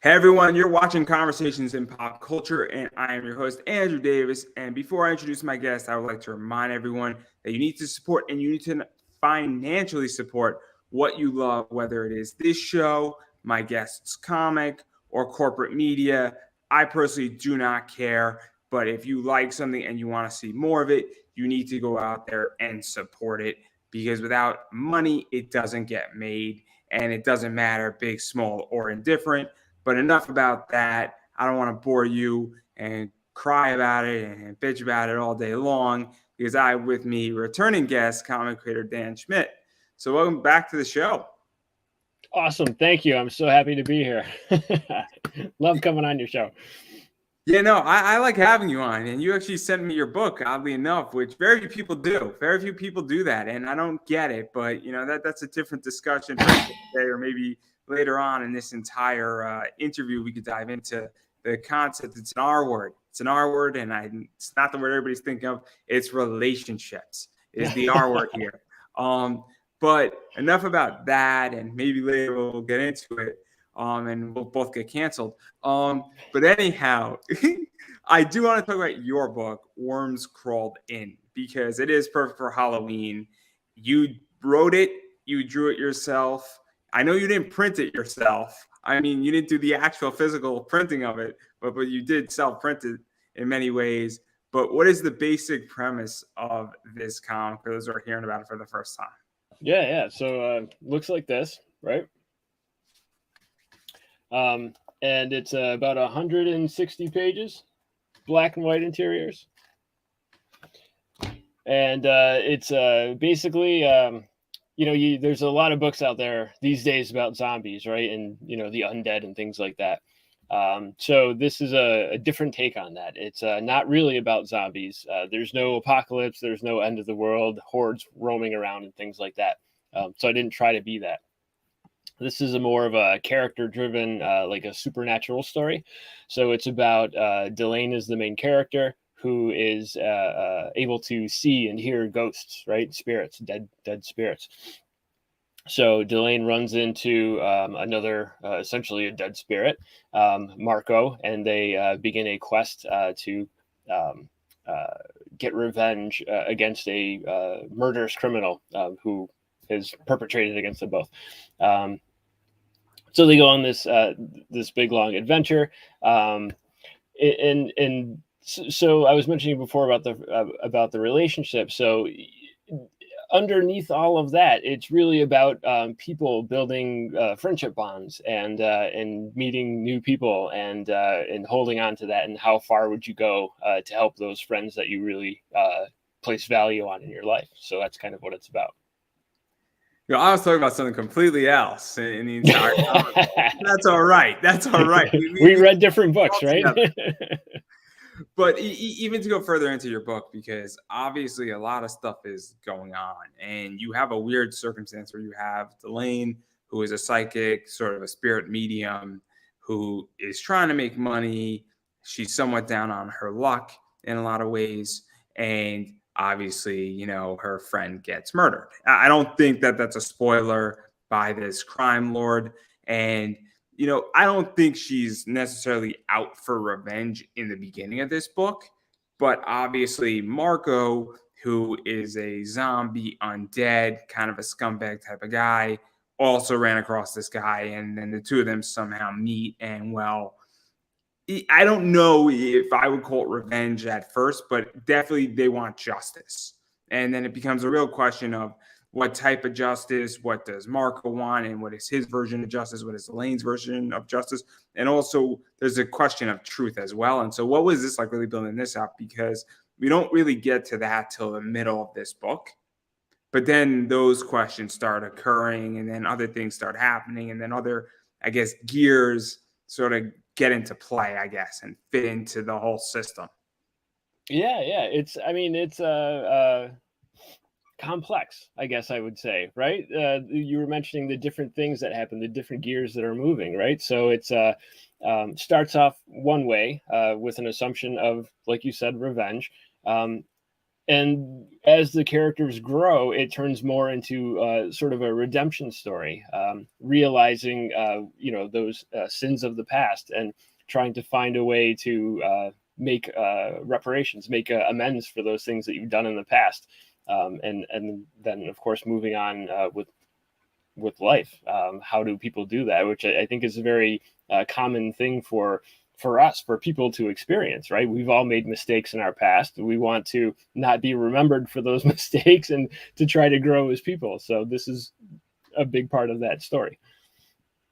Hey everyone, you're watching Conversations in Pop Culture, and I am your host, Andrew Davis. And before I introduce my guest, I would like to remind everyone that you need to support and you need to financially support what you love, whether it is this show, my guest's comic, or corporate media. I personally do not care, but if you like something and you want to see more of it, you need to go out there and support it, because without money, it doesn't get made, and it doesn't matter, big, small, or indifferent. But enough about that. I don't want to bore you and cry about it and bitch about it all day long, because I have with me returning guest, comic creator Dan Schmidt. So welcome back to the show. Awesome. Thank you. I'm so happy to be here. Love coming on your show. Yeah, no, I like having you on. And you actually sent me your book, oddly enough, which very few people do. Very few people do that. And I don't get it. But, you know, that's a different discussion for today, or maybe later on in this entire interview, we could dive into the concept. It's an R word. It's an R word, and it's not the word everybody's thinking of. It's relationships is the R word here. But enough about that, and maybe later we'll get into it, and we'll both get canceled. But anyhow, I do want to talk about your book, Worms Crawled In, because it is perfect for Halloween. You wrote it, you drew it yourself. I know you didn't print it yourself. I mean, you didn't do the actual physical printing of it, but you did self-print it in many ways. But what is the basic premise of this comic for those who are hearing about it for the first time? Yeah. So looks like this, right? And it's about 160 pages, black and white interiors. And it's basically... there's a lot of books out there these days about zombies, right? And, the undead and things like that. So this is a different take on that. It's not really about zombies. There's no apocalypse. There's no end of the world, hordes roaming around and things like that. So I didn't try to be that. This is a more of a character-driven, like a supernatural story. So it's about Delane is the main character, who is able to see and hear ghosts, right? Spirits, dead spirits. So Delane runs into another, essentially a dead spirit, Marco, and they begin a quest to get revenge against a murderous criminal who is perpetrated against them both. So they go on this big long adventure, So I was mentioning before about the relationship. So underneath all of that, it's really about people building friendship bonds and meeting new people and holding on to that. And how far would you go to help those friends that you really place value on in your life? So that's kind of what it's about. I was talking about something completely else in the entire comic. That's all right. That's all right. We read different books, right? But even to go further into your book, because obviously a lot of stuff is going on, and you have a weird circumstance where you have Delane, who is a psychic, sort of a spirit medium, who is trying to make money. She's somewhat down on her luck in a lot of ways. And obviously, her friend gets murdered. I don't think that that's a spoiler by this crime lord. And I don't think she's necessarily out for revenge in the beginning of this book, but obviously Marco, who is a zombie undead, kind of a scumbag type of guy, also ran across this guy, and then the two of them somehow meet. And well, I don't know if I would call it revenge at first, but definitely they want justice. And then it becomes a real question of what type of justice, what does Marco want, and what is his version of justice, what is Elaine's version of justice. And also there's a question of truth as well. And so what was this like really building this up? Because we don't really get to that till the middle of this book. But then those questions start occurring, and then other things start happening, and then other, I guess, gears sort of get into play, I guess, and fit into the whole system. Yeah. It's complex, I guess I would say, right? You were mentioning the different things that happen, the different gears that are moving, right? So it's starts off one way with an assumption of, like you said, revenge. And and as the characters grow, it turns more into sort of a redemption story, realizing those sins of the past and trying to find a way to make reparations, make amends for those things that you've done in the past, and then of course moving on with life. How do people do that? Which I think is a very common thing for us, for people to experience, right? We've all made mistakes in our past. We want to not be remembered for those mistakes and to try to grow as people. So this is a big part of that story.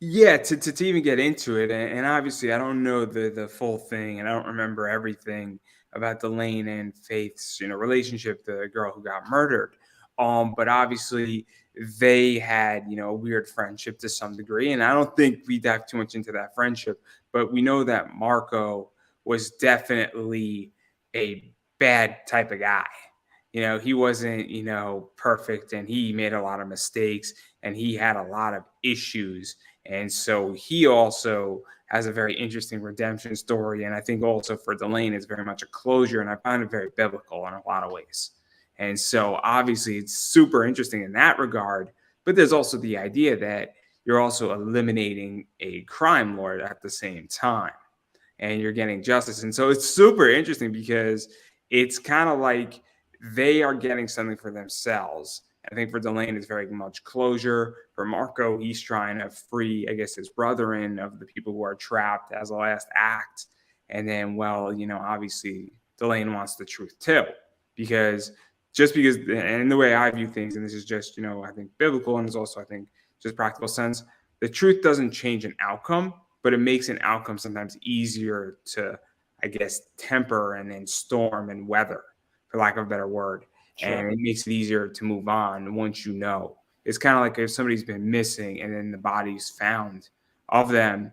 Yeah, to even get into it, and obviously I don't know the full thing, and I don't remember everything about Delane and Faith's relationship, the girl who got murdered. But obviously they had a weird friendship to some degree, and I don't think we dive too much into that friendship, but we know that Marco was definitely a bad type of guy. He wasn't perfect, and he made a lot of mistakes, and he had a lot of issues, and so he also has a very interesting redemption story. And I think also for Delane, it's very much a closure. And I find it very biblical in a lot of ways. And so obviously it's super interesting in that regard. But there's also the idea that you're also eliminating a crime lord at the same time, and you're getting justice. And so it's super interesting because it's kind of like they are getting something for themselves. I think for Delane, it's very much closure. For Marco, he's trying to free, I guess, his brother-in of the people who are trapped as a last act. And then, obviously, Delane wants the truth too. Because and the way I view things, and this is just, I think biblical, and it's also, I think, just practical sense, the truth doesn't change an outcome, but it makes an outcome sometimes easier to, I guess, temper and then storm and weather, for lack of a better word. Sure. And it makes it easier to move on once you know. It's kind of like if somebody's been missing and then the body's found of them,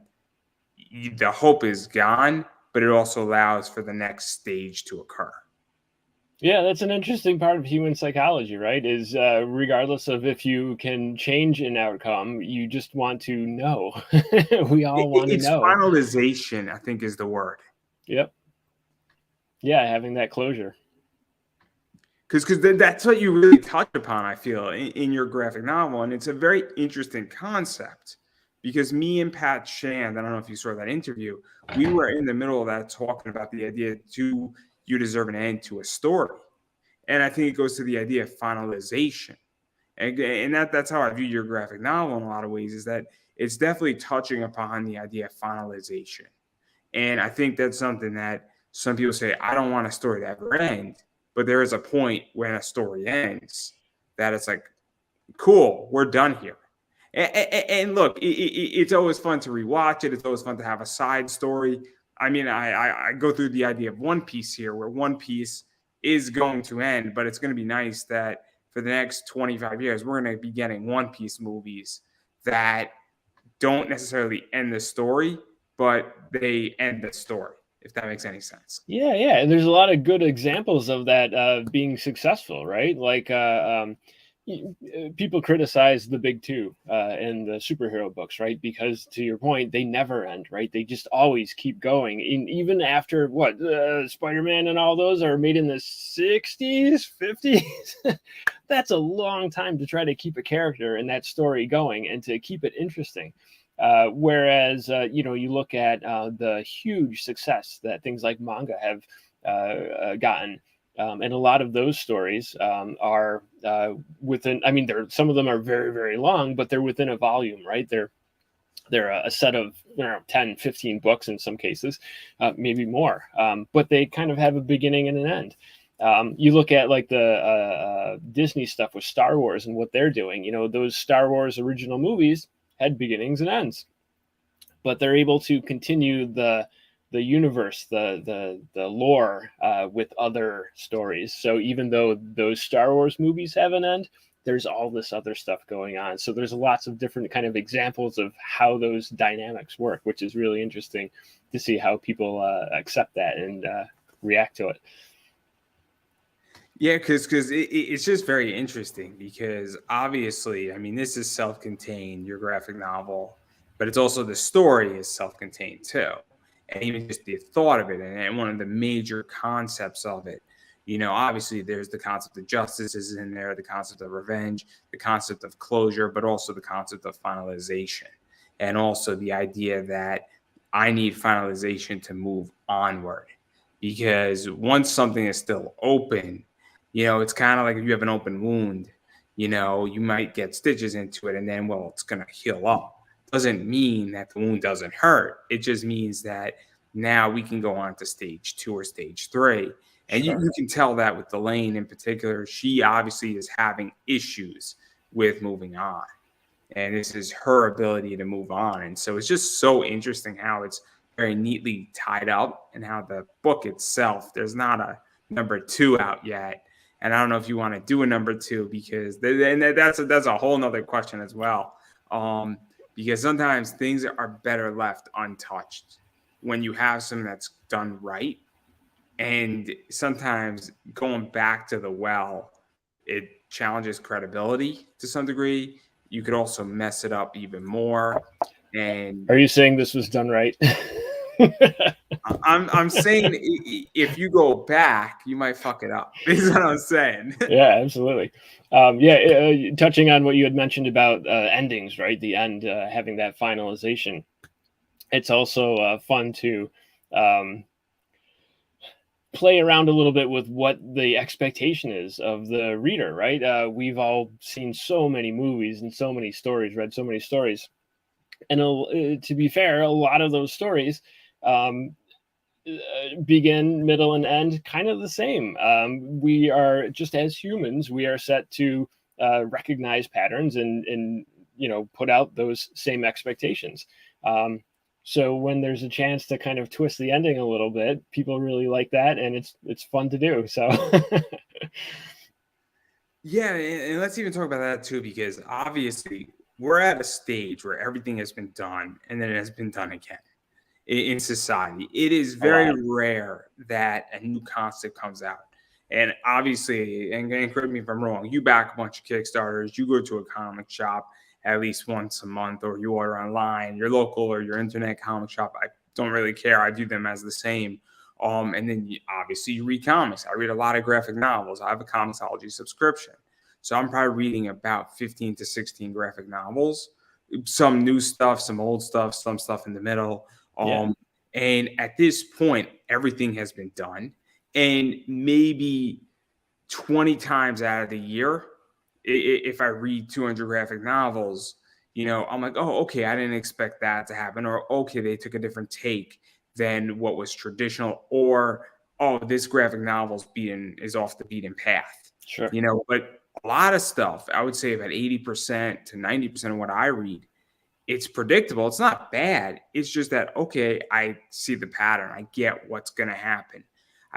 the hope is gone, but it also allows for the next stage to occur. Yeah, that's an interesting part of human psychology, right? Is regardless of if you can change an outcome, you just want to know. We all want to know. Finalization, I think, is the word. Yep. Yeah, having that closure. Because that's what you really touch upon, I feel, in your graphic novel. And it's a very interesting concept because me and Pat Shand, I don't know if you saw that interview, we were in the middle of that talking about the idea, do you deserve an end to a story? And I think it goes to the idea of finalization. And that's how I view your graphic novel in a lot of ways, is that it's definitely touching upon the idea of finalization. And I think that's something that some people say, I don't want a story to ever end. But there is a point when a story ends that it's like, cool, we're done here. And look, it's always fun to rewatch it. It's always fun to have a side story. I mean, I go through the idea of One Piece here, where One Piece is going to end, but it's going to be nice that for the next 25 years, we're going to be getting One Piece movies that don't necessarily end the story, but they end the story, if that makes any sense. Yeah, and there's a lot of good examples of that being successful, right? Like people criticize the big two in the superhero books, right? Because to your point, they never end, right? They just always keep going. Even after Spider-Man and all those are made in the 60s, 50s. That's a long time to try to keep a character and that story going and to keep it interesting. Whereas, you look at the huge success that things like manga have gotten. And a lot of those stories are within, some of them are very, very long, but they're within a volume, right? They're a set of 10, 15 books in some cases, maybe more. But they kind of have a beginning and an end. You look at like the Disney stuff with Star Wars and what they're doing. Those Star Wars original movies had beginnings and ends, but they're able to continue the universe, the lore with other stories. So even though those Star Wars movies have an end, there's all this other stuff going on. So there's lots of different kind of examples of how those dynamics work, which is really interesting to see how people accept that and react to it. Yeah, because it's just very interesting because obviously, this is self-contained, your graphic novel, but it's also the story is self-contained too. And even just the thought of it and one of the major concepts of it, Obviously there's the concept of justice is in there, the concept of revenge, the concept of closure, but also the concept of finalization. And also the idea that I need finalization to move onward. Because once something is still open, it's kind of like if you have an open wound, you might get stitches into it and then, well, it's going to heal up. Doesn't mean that the wound doesn't hurt. It just means that now we can go on to stage 2 or stage 3. And you can tell that with Delane in particular. She obviously is having issues with moving on. And this is her ability to move on. And so it's just so interesting how it's very neatly tied up and how the book itself, there's not a number 2 out yet. And I don't know if you want to do a number 2 because that's a whole nother question as well. Because sometimes things are better left untouched when you have something that's done right. And sometimes going back to the well, it challenges credibility to some degree. You could also mess it up even more. And are you saying this was done right? I'm saying if you go back, you might fuck it up. Is what I'm saying. Yeah, absolutely. Touching on what you had mentioned about endings, right? The end, having that finalization. It's also fun to play around a little bit with what the expectation is of the reader, right? We've all seen so many movies and so many stories, read so many stories. And to be fair, a lot of those stories begin, middle, and end kind of the same. We are, just as humans, we are set to recognize patterns and put out those same expectations. So when there's a chance to kind of twist the ending a little bit, people really like that, and it's fun to do. So yeah, and let's even talk about that too, because obviously we're at a stage where everything has been done and then it has been done again in society. It is very rare that a new concept comes out. And obviously, and correct me if I'm wrong, you back a bunch of Kickstarters, you go to a comic shop at least once a month, or you order online, your local or your internet comic shop. I don't really care. I view them as the same. And then obviously you read comics. I read a lot of graphic novels. I have a Comixology subscription. So I'm probably reading about 15 to 16 graphic novels, some new stuff, some old stuff, some stuff in the middle. And at this point, everything has been done. And maybe 20 times out of the year, if I read 200 graphic novels, I'm like, oh, okay, I didn't expect that to happen. Or, okay, they took a different take than what was traditional. Or, oh, this graphic novel is off the beaten path. Sure. But a lot of stuff, I would say about 80% to 90% of what I read, it's predictable. It's not bad. It's just that, okay, I see the pattern. I get what's going to happen.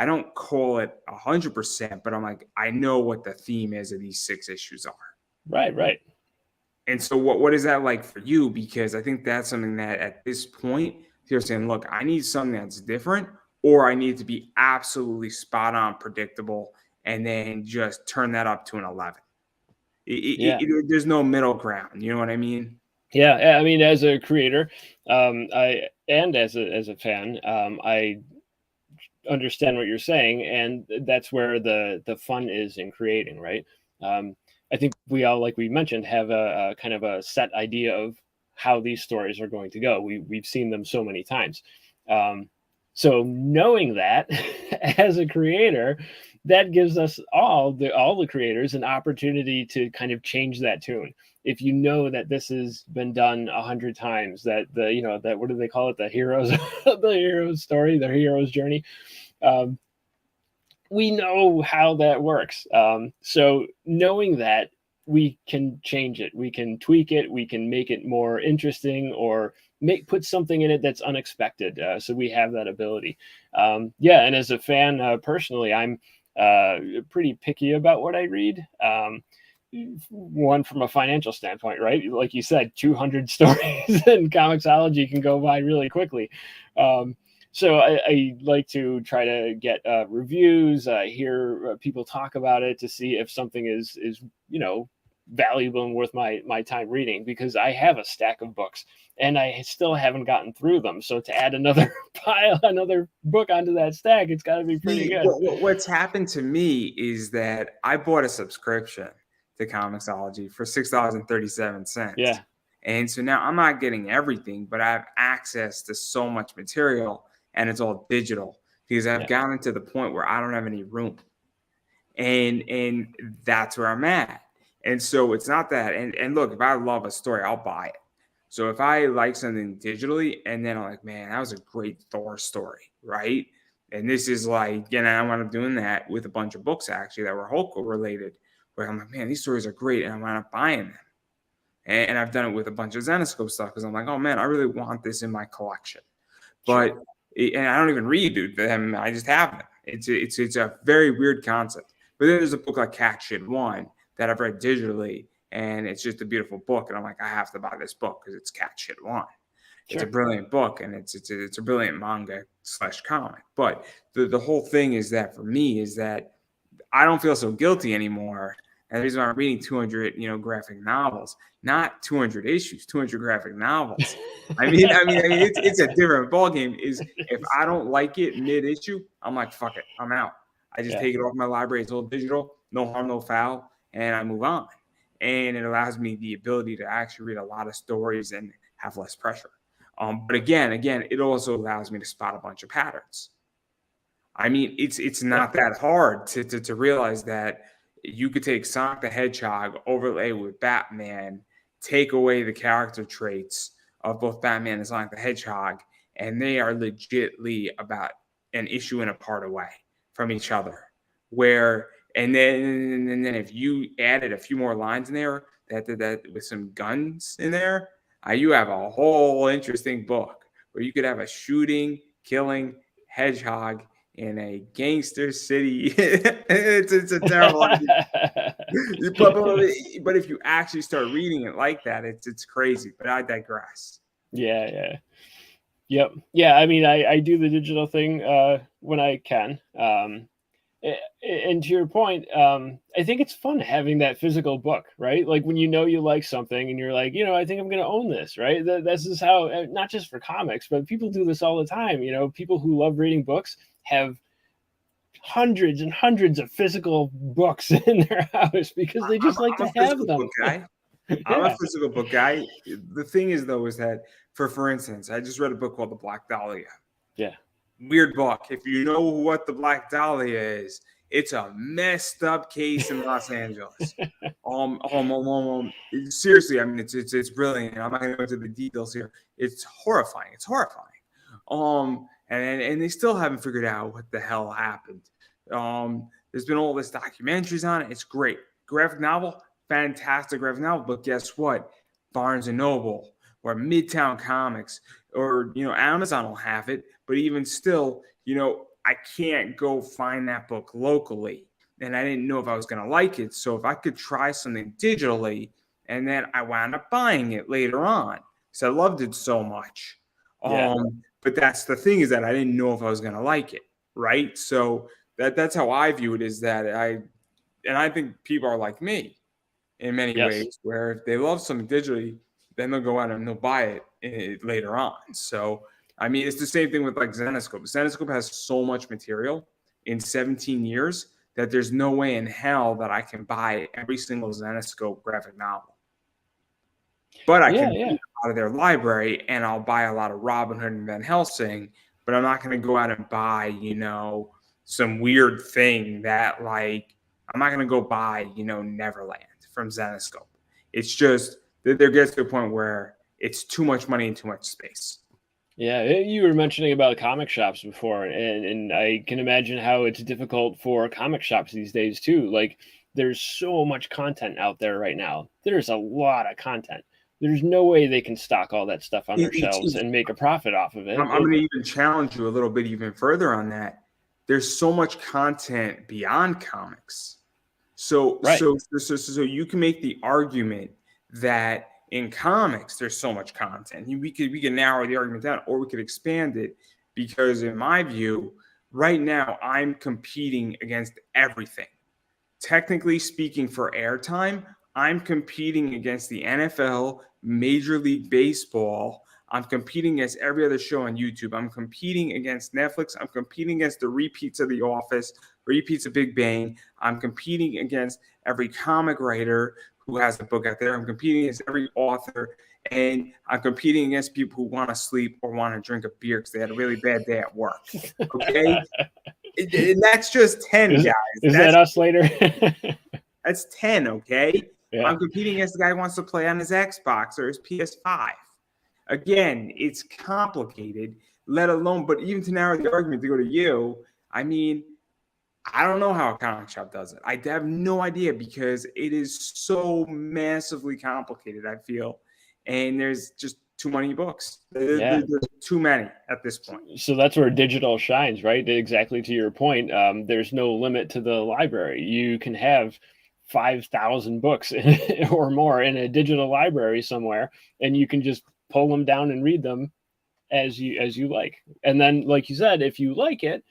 I don't call it 100%, but I'm like, I know what the theme is of these 6 issues are. Right. And so what is that like for you? Because I think that's something that at this point, you're saying, look, I need something that's different, or I need to be absolutely spot on predictable and then just turn that up to an 11. There's no middle ground. You know what I mean? Yeah. I mean, as a creator, as a fan, I understand what you're saying, and that's where the fun is in creating, right? I think we all, like we mentioned, have a kind of a set idea of how these stories are going to go. We've seen them so many times. So knowing that as a creator, that gives us all the creators an opportunity to kind of change that tune. If you know that this has been done 100 times, that that, what do they call it? The hero's story, the hero's journey. We know how that works. So knowing that, we can change it, we can tweak it, we can make it more interesting, or put something in it that's unexpected. So we have that ability. And as a fan, personally, I'm pretty picky about what I read. One, from a financial standpoint, right? Like you said, 200 stories in Comixology can go by really quickly. So I like to try to get reviews, hear people talk about it, to see if something is valuable and worth my time reading, because I have a stack of books and I still haven't gotten through them. So to add another another book onto that stack, it's got to be pretty good. What's happened to me is that I bought a subscription to Comixology for $6.37. Yeah. And so now I'm not getting everything, but I have access to so much material, and it's all digital because I've gotten to the point where I don't have any room. And that's where I'm at. And so it's not that. And look, if I love a story, I'll buy it. So if I like something digitally, and then I'm like, man, that was a great Thor story, right? And this is like, you know, I wound up doing that with a bunch of books actually that were Hulk related, where I'm like, man, these stories are great, and I wound up buying them. And I've done it with a bunch of Zenescope stuff because I'm like, oh man, I really want this in my collection. But and I don't even read them; I just have them. It's a very weird concept. But then there's a book like Cat Shit One that I've read digitally, and it's just a beautiful book. And I'm like, I have to buy this book because it's Cat Shit One. It's a brilliant book, and it's a brilliant manga / comic. But the whole thing is that for me is that I don't feel so guilty anymore. And the reason why I'm reading 200, graphic novels, not 200 issues, 200 graphic novels. I mean, it's a different ballgame. Is if I don't like it mid-issue, I'm like, fuck it, I'm out. I just take it off my library. It's all digital, no harm, no foul, and I move on. And it allows me the ability to actually read a lot of stories and have less pressure. But again, it also allows me to spot a bunch of patterns. I mean, it's not that hard to realize that you could take Sonic the Hedgehog, overlay with Batman, take away the character traits of both Batman and Sonic the Hedgehog, and they are legitly about an issue and a part away from each other. And then if you added a few more lines in there that with some guns in there, you have a whole interesting book where you could have a shooting, killing hedgehog in a gangster city. it's a terrible idea. But if you actually start reading it like that, it's crazy. But I digress. Yeah. I mean, I do the digital thing when I can. And to your point, I think it's fun having that physical book, right? Like when you like something and you're like, I think I'm going to own this, right? This is how, not just for comics, but people do this all the time. People who love reading books have hundreds and hundreds of physical books in their house because they just like to have them. I'm a physical book guy. The thing is, though, is that for instance, I just read a book called The Black Dahlia. Yeah. Weird book. If you know what the Black Dahlia is, it's a messed up case in Los Angeles. Seriously, I mean, it's brilliant. I'm not going to go into the details here. It's horrifying. And they still haven't figured out what the hell happened. There's been all this documentaries on it. It's great. Graphic novel, fantastic graphic novel. But guess what? Barnes & Noble or Midtown Comics or, Amazon will have it. But even still, I can't go find that book locally. And I didn't know if I was going to like it. So if I could try something digitally, and then I wound up buying it later on. So I loved it so much. But that's the thing, is that I didn't know if I was going to like it, right? So that's how I view it, is that I think people are like me in many ways, where if they love something digitally, then they'll go out and they'll buy it later on. So, I mean, it's the same thing with like Zenescope. Zenescope has so much material in 17 years that there's no way in hell that I can buy every single Zenescope graphic novel. But I can read out of their library, and I'll buy a lot of Robin Hood and Van Helsing, but I'm not going to go out and buy, some weird thing that, like, I'm not going to go buy, Neverland from Zenescope. It's just that there gets to a point where it's too much money and too much space. Yeah, you were mentioning about comic shops before, and I can imagine how it's difficult for comic shops these days too. Like, there's so much content out there right now. There's a lot of content. There's no way they can stock all that stuff on their shelves and make a profit off of it. I'm going to even challenge you a little bit even further on that. There's so much content beyond comics. So you can make the argument that in comics there's so much content. We can narrow the argument down, or we could expand it, because in my view, right now I'm competing against everything. Technically speaking, for airtime, I'm competing against the NFL, Major League Baseball. I'm competing against every other show on YouTube. I'm competing against Netflix. I'm competing against the repeats of The Office, repeats of Big Bang. I'm competing against every comic writer who has a book out there. I'm competing against every author. And I'm competing against people who want to sleep or want to drink a beer because they had a really bad day at work. Okay? And that's just 10, guys. Is that us later? That's 10, okay? Yeah. I'm competing against the guy who wants to play on his Xbox or his PS5. Again, it's complicated, let alone, but even to narrow the argument to go to you, I mean, I don't know how a comic shop does it. I have no idea because it is so massively complicated, I feel. And there's just too many books. Yeah. There's too many at this point. So that's where digital shines, right? Exactly to your point. There's no limit to the library. You can have 5,000 books or more in a digital library somewhere, and you can just pull them down and read them as you like. And then, like you said, if you like it,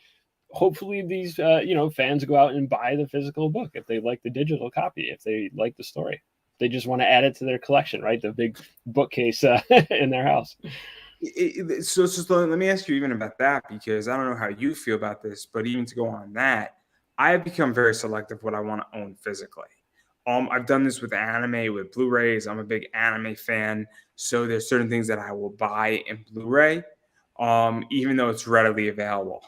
hopefully these fans go out and buy the physical book if they like the digital copy, if they like the story. They just want to add it to their collection, right? The big bookcase in their house. So let me ask you even about that, because I don't know how you feel about this, but even to go on that, I have become very selective what I want to own physically. I've done this with anime, with Blu-rays. I'm a big anime fan, so there's certain things that I will buy in Blu-ray, even though it's readily available.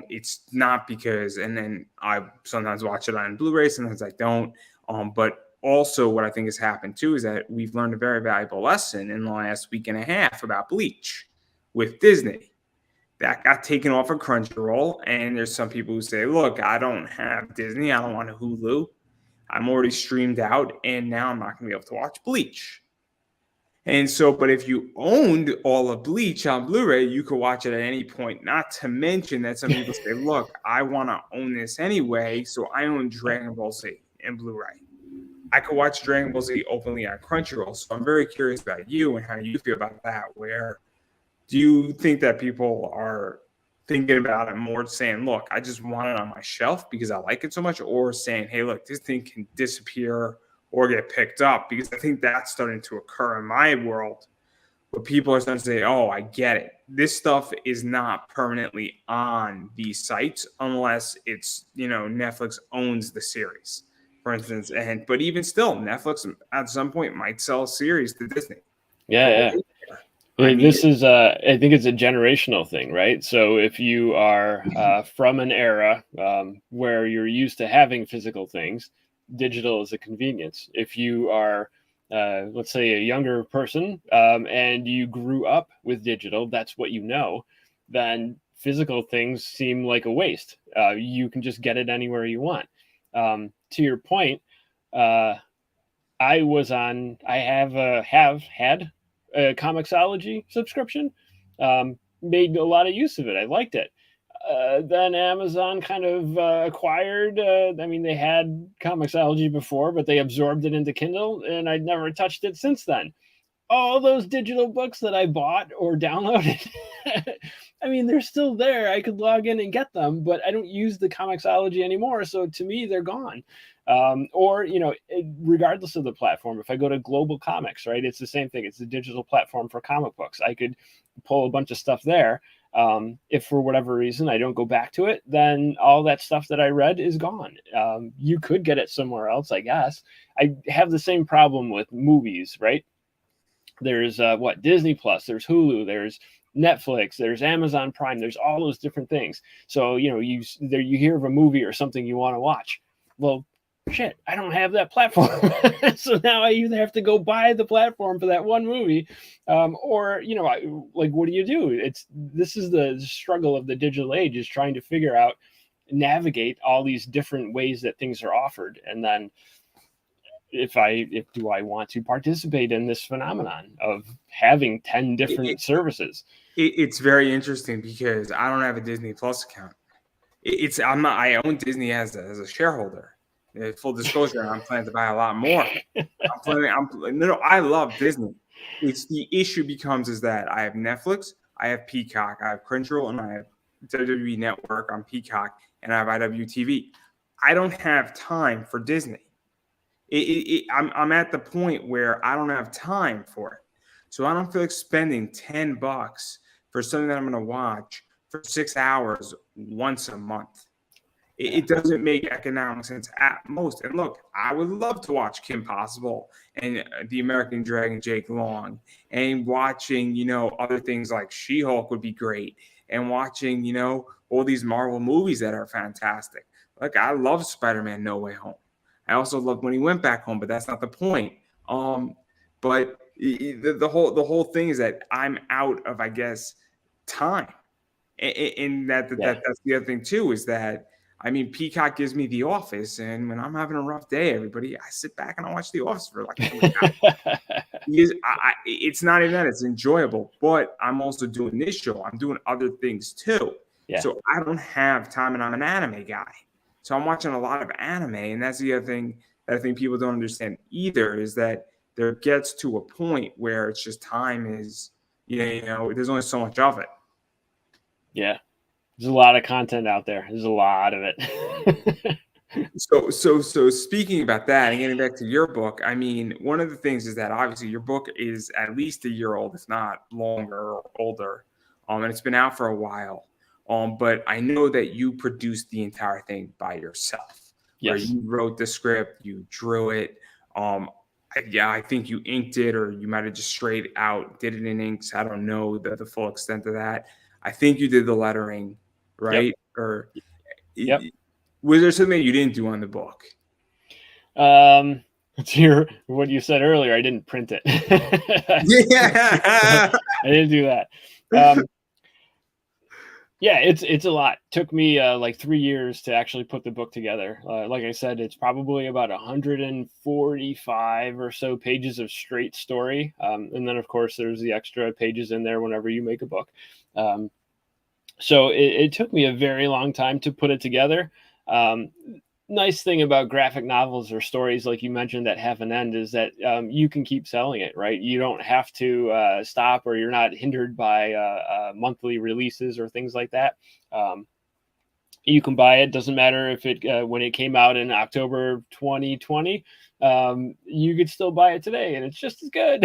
It's not because, and then I sometimes watch it on Blu-ray, sometimes I don't. But also what I think has happened too is that we've learned a very valuable lesson in the last week and a half about Bleach with Disney. That got taken off of Crunchyroll, and there's some people who say, look, I don't have Disney, I don't want a Hulu, I'm already streamed out, and now I'm not going to be able to watch Bleach. And so, but if you owned all of Bleach on Blu-ray, you could watch it at any point. Not to mention that some people say, look, I want to own this anyway, so I own Dragon Ball Z in Blu-ray. I could watch Dragon Ball Z openly on Crunchyroll. So I'm very curious about you and how you feel about that. Where do you think that people are thinking about it more, saying, look, I just want it on my shelf because I like it so much, or saying, hey, look, this thing can disappear or get picked up? Because I think that's starting to occur in my world, where people are starting to say, oh, I get it. This stuff is not permanently on these sites unless it's, Netflix owns the series, for instance. But even still, Netflix at some point might sell a series to Disney. Yeah. This is, I think it's a generational thing, right? So if you are from an era where you're used to having physical things, digital is a convenience. If you are, let's say, a younger person and you grew up with digital, that's what you know, then physical things seem like a waste. You can just get it anywhere you want. To your point, I have had a Comixology subscription, made a lot of use of it. I liked it. Then Amazon kind of acquired, they had Comixology before, but they absorbed it into Kindle, and I'd never touched it since then. All those digital books that I bought or downloaded, they're still there. I could log in and get them, but I don't use the Comixology anymore. So to me, they're gone. Regardless of the platform, if I go to Global Comics, right, it's the same thing. It's a digital platform for comic books. I could pull a bunch of stuff there. If for whatever reason I don't go back to it, then all that stuff that I read is gone. You could get it somewhere else, I guess. I have the same problem with movies, right? There's Disney Plus, there's Hulu, there's Netflix, there's Amazon Prime, there's all those different things. So, you hear of a movie or something you want to watch. Well, shit, I don't have that platform. So now I either have to go buy the platform for that one movie, or, what do you do? This is the struggle of the digital age, is trying to navigate all these different ways that things are offered. And then do I want to participate in this phenomenon of having 10 different services? It's very interesting because I don't have a Disney Plus account. I own Disney as a shareholder. Full disclosure, I'm planning to buy a lot more. I love Disney. It's the issue is that I have Netflix, I have Peacock, I have Crunchyroll, and I have WWE Network on Peacock, and I have IWTV. I don't have time for Disney. I'm at the point where I don't have time for it. So I don't feel like spending $10 for something that I'm going to watch for 6 hours once a month. It doesn't make economic sense at most. And look, I would love to watch Kim Possible and the American Dragon Jake Long, and watching, other things like She-Hulk would be great, and watching, all these Marvel movies that are fantastic. Like, I love Spider-Man No Way Home. I also loved when he went back home, but that's not the point. But the whole thing is that I'm out of, I guess, time. And that's the other thing too, is that, I mean, Peacock gives me The Office, and when I'm having a rough day, everybody, I sit back and I watch The Office for like 3 hours. It's not even that, it's enjoyable, but I'm also doing this show. I'm doing other things too. Yeah. So I don't have time, and I'm an anime guy. So I'm watching a lot of anime, and that's the other thing that I think people don't understand either, is that there gets to a point where it's just time is, there's only so much of it. Yeah. There's a lot of content out there. There's a lot of it. So speaking about that and getting back to your book, I mean, one of the things is that obviously your book is at least a year old, if not longer or older. And it's been out for a while. But I know that you produced the entire thing by yourself. Yes. Where you wrote the script, you drew it. I think you inked it, or you might have just straight out did it in inks. I don't know the full extent of that. I think you did the lettering, right? Yep. Or yep. Was there something you didn't do on the book? To what you said earlier, I didn't print it. Yeah, I didn't do that. Yeah, it's a lot. Took me like 3 years to actually put the book together. Like I said, it's probably about 145 or so pages of straight story. And then, of course, there's the extra pages in there whenever you make a book. So it took me a very long time to put it together. Nice thing about graphic novels or stories, like you mentioned, that have an end, is that you can keep selling it, right? You don't have to stop, or you're not hindered by monthly releases or things like that. You can buy it. Doesn't matter if it when it came out in October 2020, you could still buy it today, and it's just as good.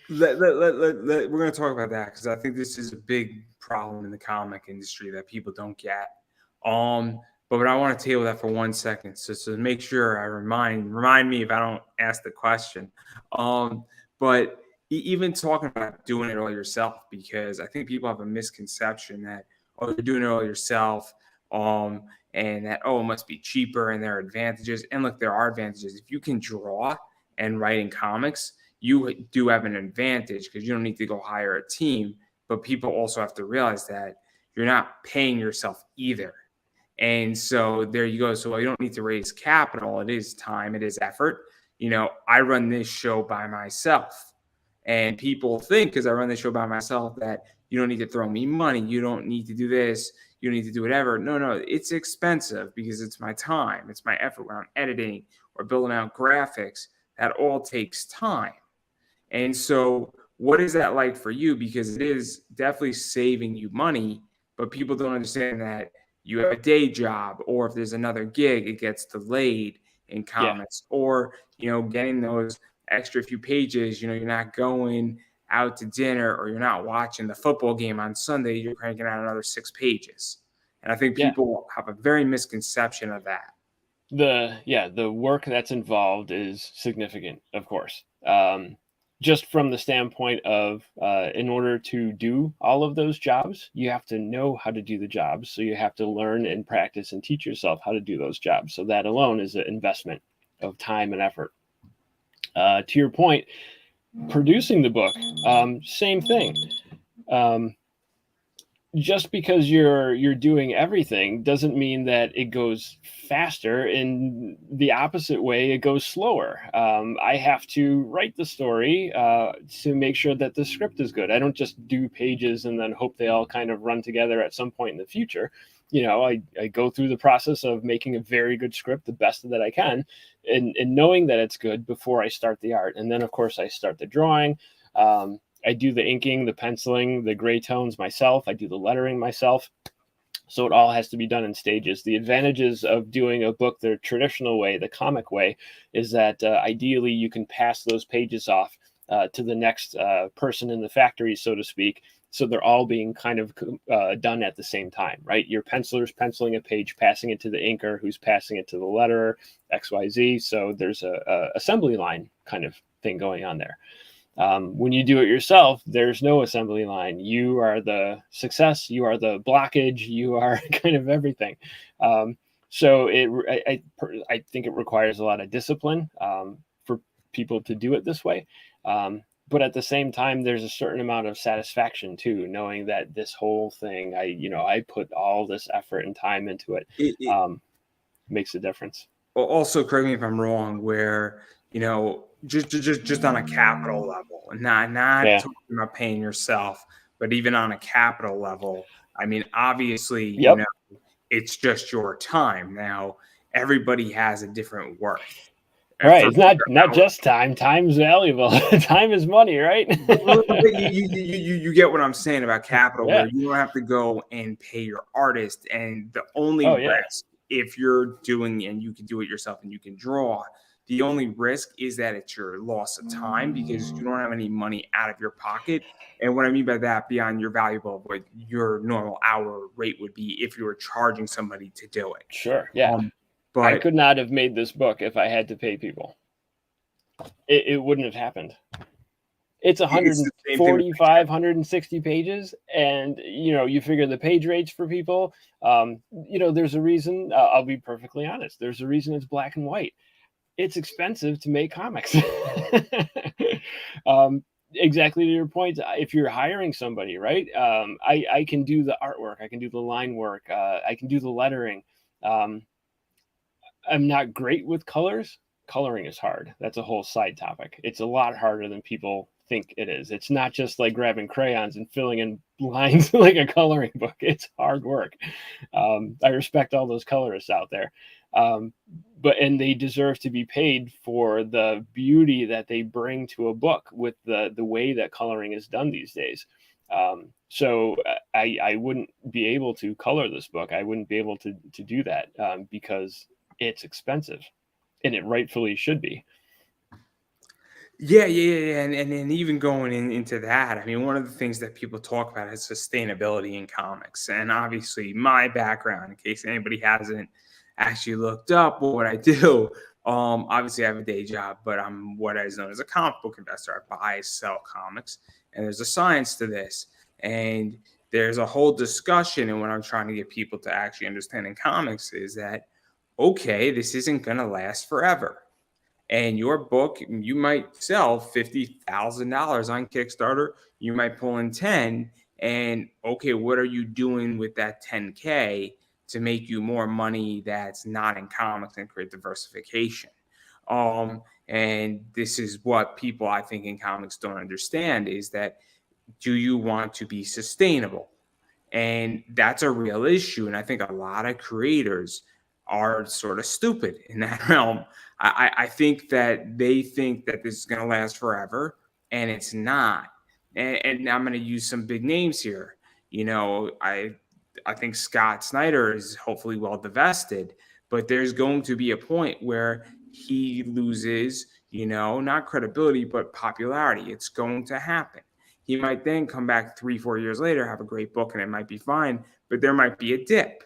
We're going to talk about that, because I think this is a big problem in the comic industry that people don't get. But I want to table that for 1 second, so to make sure I remind me if I don't ask the question. But even talking about doing it all yourself, because I think people have a misconception that, oh, you're doing it all yourself, and that, oh, it must be cheaper, and there are advantages. And look, there are advantages. If you can draw and write in comics, you do have an advantage, because you don't need to go hire a team. But people also have to realize that you're not paying yourself either. And so there you go. So you don't need to raise capital. It is time. It is effort. I run this show by myself. And people think, because I run this show by myself, that you don't need to throw me money. You don't need to do this. You don't need to do whatever. No, it's expensive, because it's my time. It's my effort when I'm editing or building out graphics. That all takes time. And so what is that like for you? Because it is definitely saving you money, but people don't understand that you have a day job, or if there's another gig, it gets delayed in comics. Yeah. Or, getting those extra few pages, you're not going out to dinner, or you're not watching the football game on Sunday, you're cranking out another 6 pages. And I think people have a very misconception of that. The work that's involved is significant, of course. Just from the standpoint of, in order to do all of those jobs, you have to know how to do the jobs. So you have to learn and practice and teach yourself how to do those jobs. So that alone is an investment of time and effort. To your point, producing the book, same thing. Just because you're doing everything doesn't mean that it goes faster. In the opposite way, it goes slower. I have to write the story to make sure that the script is good. I don't just do pages and then hope they all kind of run together at some point in the future. I go through the process of making a very good script, the best that I can, and knowing that it's good before I start the art. And then, of course, I start the drawing. I do the inking, the penciling, the gray tones myself. I do the lettering myself. So it all has to be done in stages. The advantages of doing a book the traditional way, the comic way, is that ideally you can pass those pages off to the next person in the factory, so to speak. So they're all being kind of done at the same time, right? Your penciler's penciling a page, passing it to the inker, who's passing it to the letterer, XYZ. So there's a assembly line kind of thing going on there. When you do it yourself, there's no assembly line. You are the success, you are the blockage, you are kind of everything. So I think it requires a lot of discipline for people to do it this way. But at the same time, there's a certain amount of satisfaction too, knowing that this whole thing, I put all this effort and time into it. Makes a difference. Also, correct me if I'm wrong, where, just on a capital level, and not Yeah. talking about paying yourself, but even on a capital level, I mean, obviously, Yep. it's just your time. Now, everybody has a different worth. Right. It's not just time. Time's valuable. Time is money, right? you get what I'm saying about capital, Yeah. where you don't have to go and pay your artist. And the only Oh, yeah. risk, if you're doing, and you can do it yourself and you can draw, the only risk is that it's your loss of time, because you don't have any money out of your pocket. And what I mean by that, beyond your valuable, what your normal hour rate would be if you were charging somebody to do it. Sure. Yeah. But I could not have made this book if I had to pay people. It wouldn't have happened. It's 145, 160 pages. And, you figure the page rates for people, there's a reason, I'll be perfectly honest. There's a reason it's black and white. It's expensive to make comics. Exactly to your point. If you're hiring somebody, right? I can do the artwork. I can do the line work. I can do the lettering. I'm not great with colors. Coloring is hard. That's a whole side topic. It's a lot harder than people think it is. It's not just like grabbing crayons and filling in lines like a coloring book. It's hard work. I respect all those colorists out there. And they deserve to be paid for the beauty that they bring to a book with the way that coloring is done these days. So I wouldn't be able to color this book. I wouldn't be able to do that because it's expensive, and it rightfully should be. Yeah. And even going into that, I mean, one of the things that people talk about is sustainability in comics. And obviously, my background, in case anybody hasn't actually looked up what I do, obviously I have a day job, but I'm what is known as a comic book investor. I buy, sell comics, and there's a science to this. And there's a whole discussion, and what I'm trying to get people to actually understand in comics is that, okay, this isn't going to last forever. And your book, you might sell $50,000 on Kickstarter. You might pull in 10. And okay, what are you doing with that 10K to make you more money that's not in comics and create diversification? And this is what people, I think, in comics don't understand, is that, do you want to be sustainable? And that's a real issue. And I think a lot of creators are sort of stupid in that realm. I think that they think that this is going to last forever, and it's not. And I'm going to use some big names here. I think Scott Snyder is hopefully well divested, but there's going to be a point where he loses, not credibility, but popularity. It's going to happen. He might then come back 3-4 years later, have a great book, and it might be fine, but there might be a dip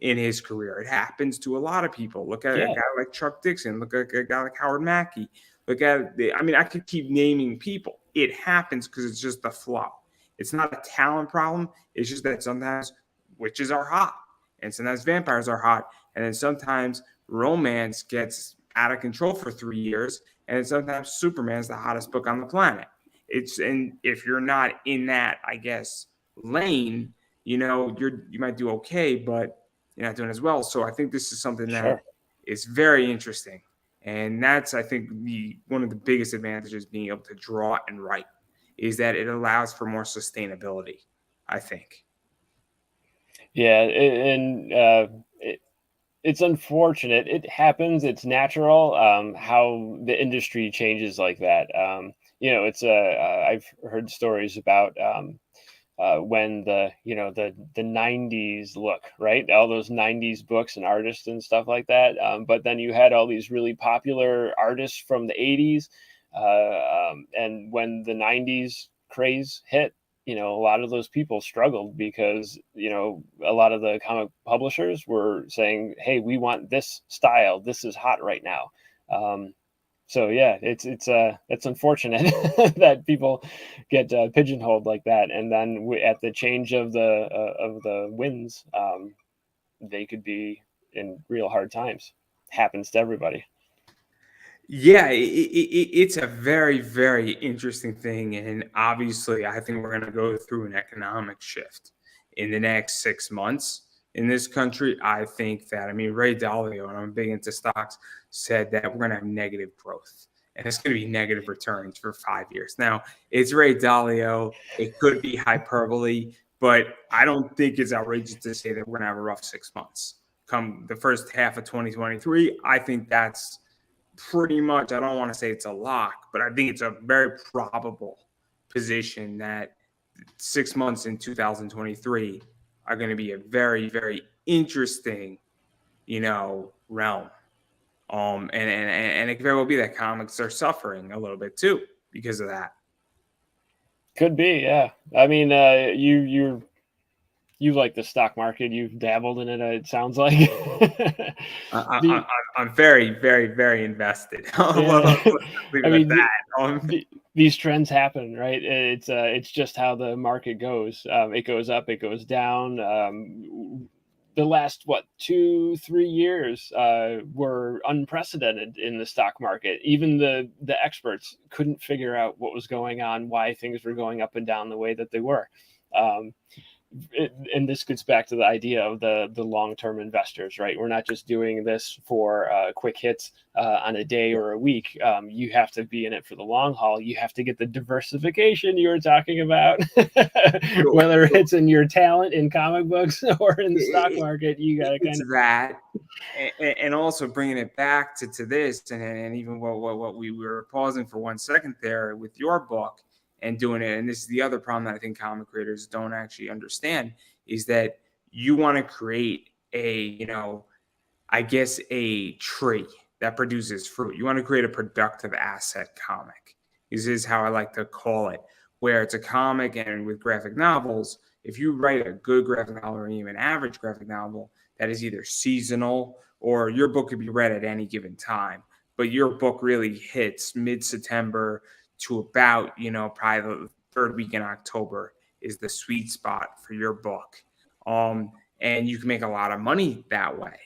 in his career. It happens to a lot of people. Look at a guy like Chuck Dixon. Look at a guy like Howard Mackey. I could keep naming people. It happens because it's just the flow. It's not a talent problem. It's just that sometimes witches are hot, and sometimes vampires are hot, and then sometimes romance gets out of control for 3 years, and then sometimes Superman's the hottest book on the planet. And if you're not in that, I guess, lane, you might do okay, but you're not doing as well. So I think this is something that is very interesting. And that's, I think, one of the biggest advantages being able to draw and write, is that it allows for more sustainability, I think. Yeah. It's unfortunate. It happens. It's natural. How the industry changes like that. I've heard stories about when the 90s look, right? All those 90s books and artists and stuff like that. But then you had all these really popular artists from the 80s. And when the 90s craze hit, a lot of those people struggled because, a lot of the comic publishers were saying, hey, we want this style. This is hot right now. So yeah, it's unfortunate that people get pigeonholed like that, and then at the change of the winds, they could be in real hard times. Happens to everybody. Yeah, it's a very, very interesting thing. And obviously, I think we're going to go through an economic shift in the next 6 months in this country. I think that, I mean, Ray Dalio, and I'm big into stocks, said that we're going to have negative growth and it's going to be negative returns for 5 years. Now, it's Ray Dalio. It could be hyperbole, but I don't think it's outrageous to say that we're going to have a rough 6 months. Come the first half of 2023, I think that's pretty much, I don't want to say it's a lock, but I think it's a very probable position that 6 months in 2023 are going to be a very, very interesting, realm. And it very well be that comics are suffering a little bit too because of that. Could be, yeah. I mean, you like the stock market. You've dabbled in it. It sounds like. I'm very, very, very invested. Yeah. I mean, that. These trends happen, right? It's just how the market goes. It goes up, it goes down. The last 2-3 years were unprecedented in the stock market. Even the experts couldn't figure out what was going on, why things were going up and down the way that they were. And this gets back to the idea of the long-term investors, right? We're not just doing this for quick hits on a day or a week. You have to be in it for the long haul. You have to get the diversification you were talking about, whether it's in your talent in comic books or in the stock market. You got to kind of that, and also bringing it back to this, and even what we were pausing for 1 second there with your book. And doing it. And this is the other problem that I think comic creators don't actually understand is that you want to create a tree that produces fruit. You want to create a productive asset comic. This is how I like to call it, where it's a comic. And with graphic novels, if you write a good graphic novel or even an average graphic novel that is either seasonal or your book could be read at any given time, but your book really hits mid-September to about, probably the third week in October is the sweet spot for your book. And you can make a lot of money that way.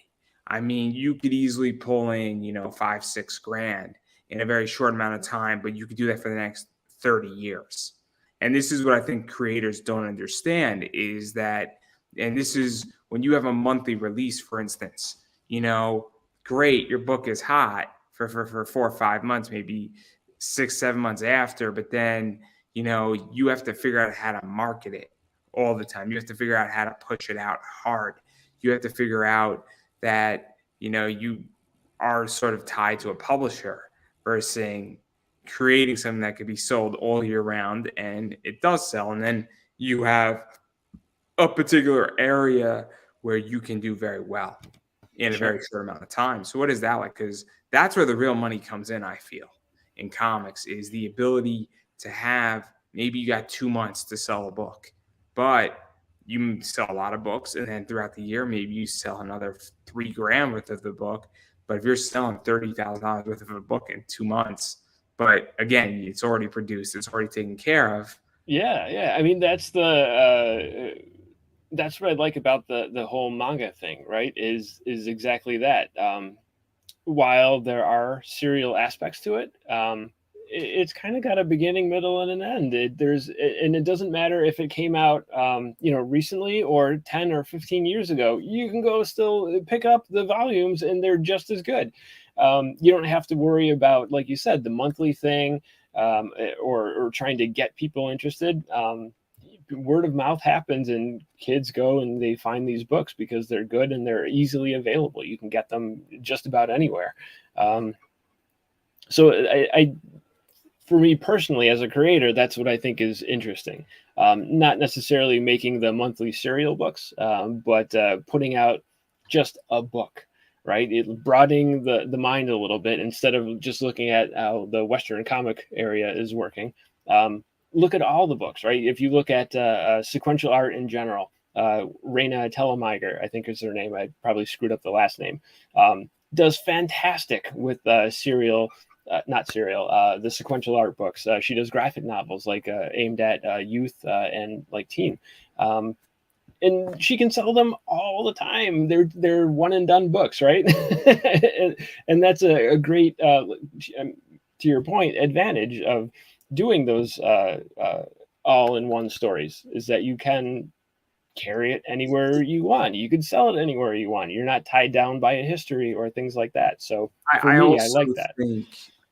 I mean, you could easily pull in, $5-6 grand in a very short amount of time, but you could do that for the next 30 years. And this is what I think creators don't understand is that, and this is when you have a monthly release, for instance, great, your book is hot for 4 or 5 months, maybe 6-7 months after, but then you have to figure out how to market it all the time. You have to figure out how to push it out hard. You have to figure out that you are sort of tied to a publisher versus creating something that could be sold all year round and it does sell. And then you have a particular area where you can do very well in a very short amount of time. So what is that like? Because that's where the real money comes in, I feel. In comics is the ability to have, maybe you got 2 months to sell a book, but you sell a lot of books. And then throughout the year, maybe you sell another $3 grand worth of the book. But if you're selling $30,000 worth of a book in 2 months, but again, it's already produced, it's already taken care of. Yeah. I mean, that's what I like about the whole manga thing, right? Is exactly that. While there are serial aspects to it, it's kind of got a beginning, middle, and an end. And it doesn't matter if it came out, recently or 10 or 15 years ago. You can go still pick up the volumes, and they're just as good. You don't have to worry about, like you said, the monthly thing, or trying to get people interested. Word of mouth happens and kids go and they find these books because they're good and they're easily available. You can get them just about anywhere. So I for me personally, as a creator, that's what I think is interesting. Not necessarily making the monthly serial books, but putting out just a book, right? It broadening the mind a little bit instead of just looking at how the Western comic area is working. Look at all the books, right? If you look at sequential art in general, Raina Tellemeier, I think is her name. I probably screwed up the last name. Does fantastic with serial. Not serial, the sequential art books. She does graphic novels like aimed at youth and like teen. And she can sell them all the time. They're one and done books, right? and that's a great, to your point, advantage of doing those all in one stories is that you can carry it anywhere you want. You can sell it anywhere you want. You're not tied down by a history or things like that. So for me, I like that.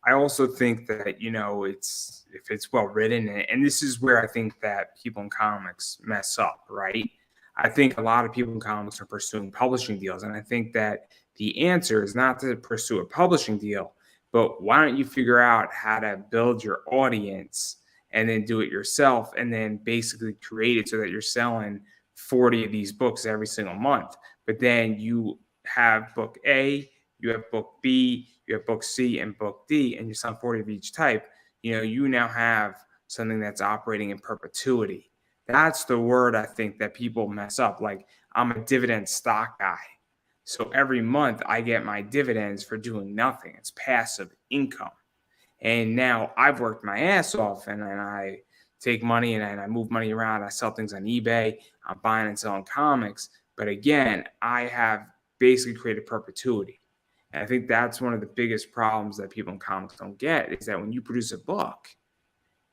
I also think that, you know, it's if it's well written, and this is where I think that people in comics mess up, right? I think a lot of people in comics are pursuing publishing deals, and I think that the answer is not to pursue a publishing deal, but why don't you figure out how to build your audience and then do it yourself, and then basically create it so that you're selling 40 of these books every single month. But then you have book A, you have book B, you have book C and book D, and you're selling 40 of each type. You know, you now have something that's operating in perpetuity. That's the word I think that people mess up. Like, I'm a dividend stock guy. So every month I get my dividends for doing nothing. It's passive income. And now I've worked my ass off, and I take money and I move money around. I sell things on eBay. I'm buying and selling comics. But again, I have basically created perpetuity. And I think that's one of the biggest problems that people in comics don't get is that when you produce a book,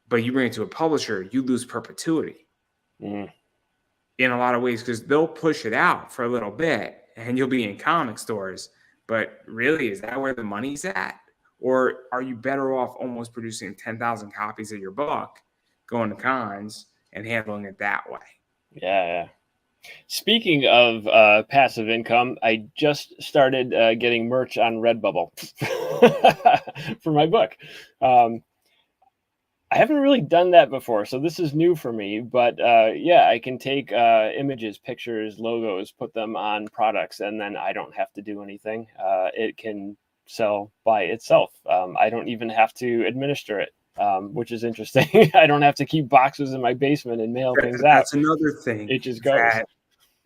but you bring it to a publisher, you lose perpetuity in a lot of ways because they'll push it out for a little bit and you'll be in comic stores. But really, is that where the money's at? Or are you better off almost producing 10,000 copies of your book, going to cons, and handling it that way? Yeah. Speaking of passive income, I just started getting merch on Redbubble for my book. I haven't really done that before, so this is new for me. But yeah, I can take images, pictures, logos, put them on products, and then I don't have to do anything. It can sell by itself. I don't even have to administer it. Which is interesting. I don't have to keep boxes in my basement and mail things out. That's another thing. It just goes.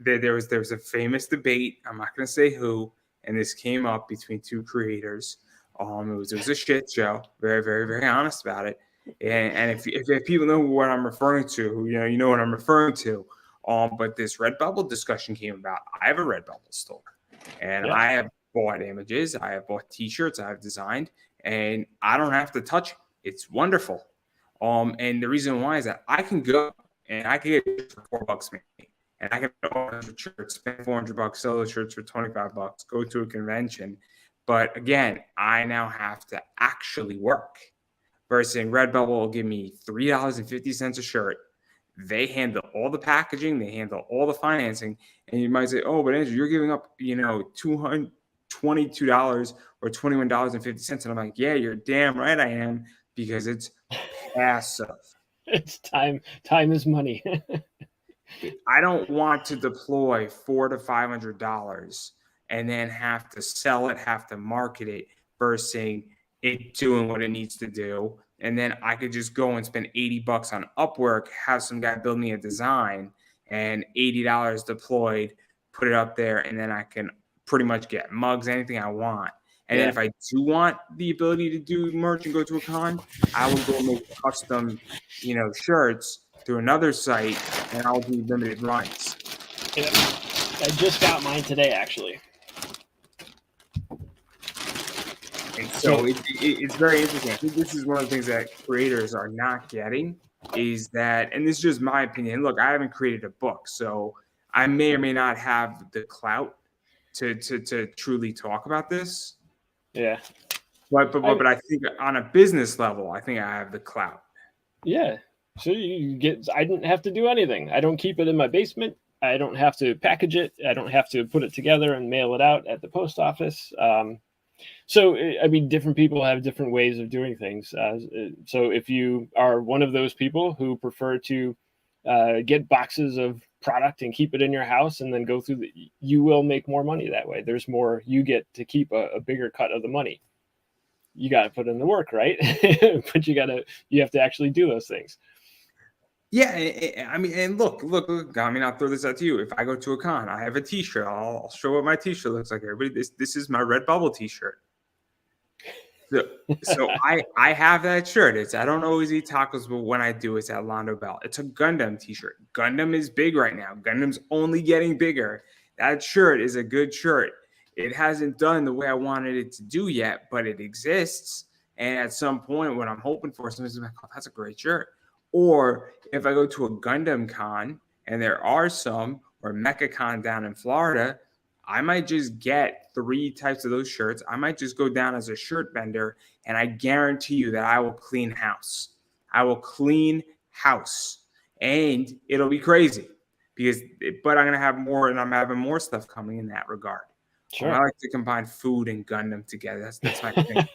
There was a famous debate. I'm not going to say who, and this came up between two creators. It was a shit show. Very, very, very honest about it. And if people know what I'm referring to, you know what I'm referring to. But this Redbubble discussion came about. I have a Redbubble store, and I have bought images. I have bought T-shirts. I have designed, and I don't have to touch it. It's wonderful. And the reason why is that I can go and I can get it for $4 maybe. And I can order shirts, spend $400, sell the shirts for $25, go to a convention. But again, I now have to actually work. Versus Redbubble will give me $3.50 a shirt. They handle all the packaging, they handle all the financing. And you might say, oh, but Andrew, you're giving up, $222 or $21.50. And I'm like, yeah, you're damn right I am. Because it's passive. It's time. Time is money. I don't want to deploy $400 to $500 and then have to sell it, have to market it, versus it doing what it needs to do. And then I could just go and spend $80 on Upwork, have some guy build me a design, and $80 deployed, put it up there, and then I can pretty much get mugs, anything I want. And then if I do want the ability to do merch and go to a con, I will go make custom, shirts through another site, and I'll do limited runs. Yeah. I just got mine today, actually. And so it's very interesting. I think this is one of the things that creators are not getting is that, and this is just my opinion. Look, I haven't created a book, so I may or may not have the clout to truly talk about this. Yeah. But I think on a business level, I think I have the clout. Yeah. So I didn't have to do anything. I don't keep it in my basement. I don't have to package it. I don't have to put it together and mail it out at the post office. So, I mean, different people have different ways of doing things. So, if you are one of those people who prefer to get boxes of product and keep it in your house and then go through you will make more money that way. There's more, you get to keep a bigger cut of the money. You got to put in the work, right? But you have to actually do those things. Yeah, I mean, and look. I mean, I'll throw this out to you. If I go to a con, I have a T-shirt. I'll show what my T-shirt looks like. Everybody, this is my Redbubble T-shirt. So I have that shirt. I don't always eat tacos, but when I do, it's at Londo Bell. It's a Gundam T-shirt. Gundam is big right now. Gundam's only getting bigger. That shirt is a good shirt. It hasn't done the way I wanted it to do yet, but it exists. And at some point, when I'm hoping for, somebody's like, "Oh, that's a great shirt." Or if I go to a Gundam con, and there are some, or MechaCon down in Florida, I might just get 3 types of those shirts. I might just go down as a shirt vendor, and I guarantee you that I will clean house. I will clean house, and it'll be crazy but I'm going to have more, and I'm having more stuff coming in that regard. Sure. I like to combine food and Gundam together. That's my thing.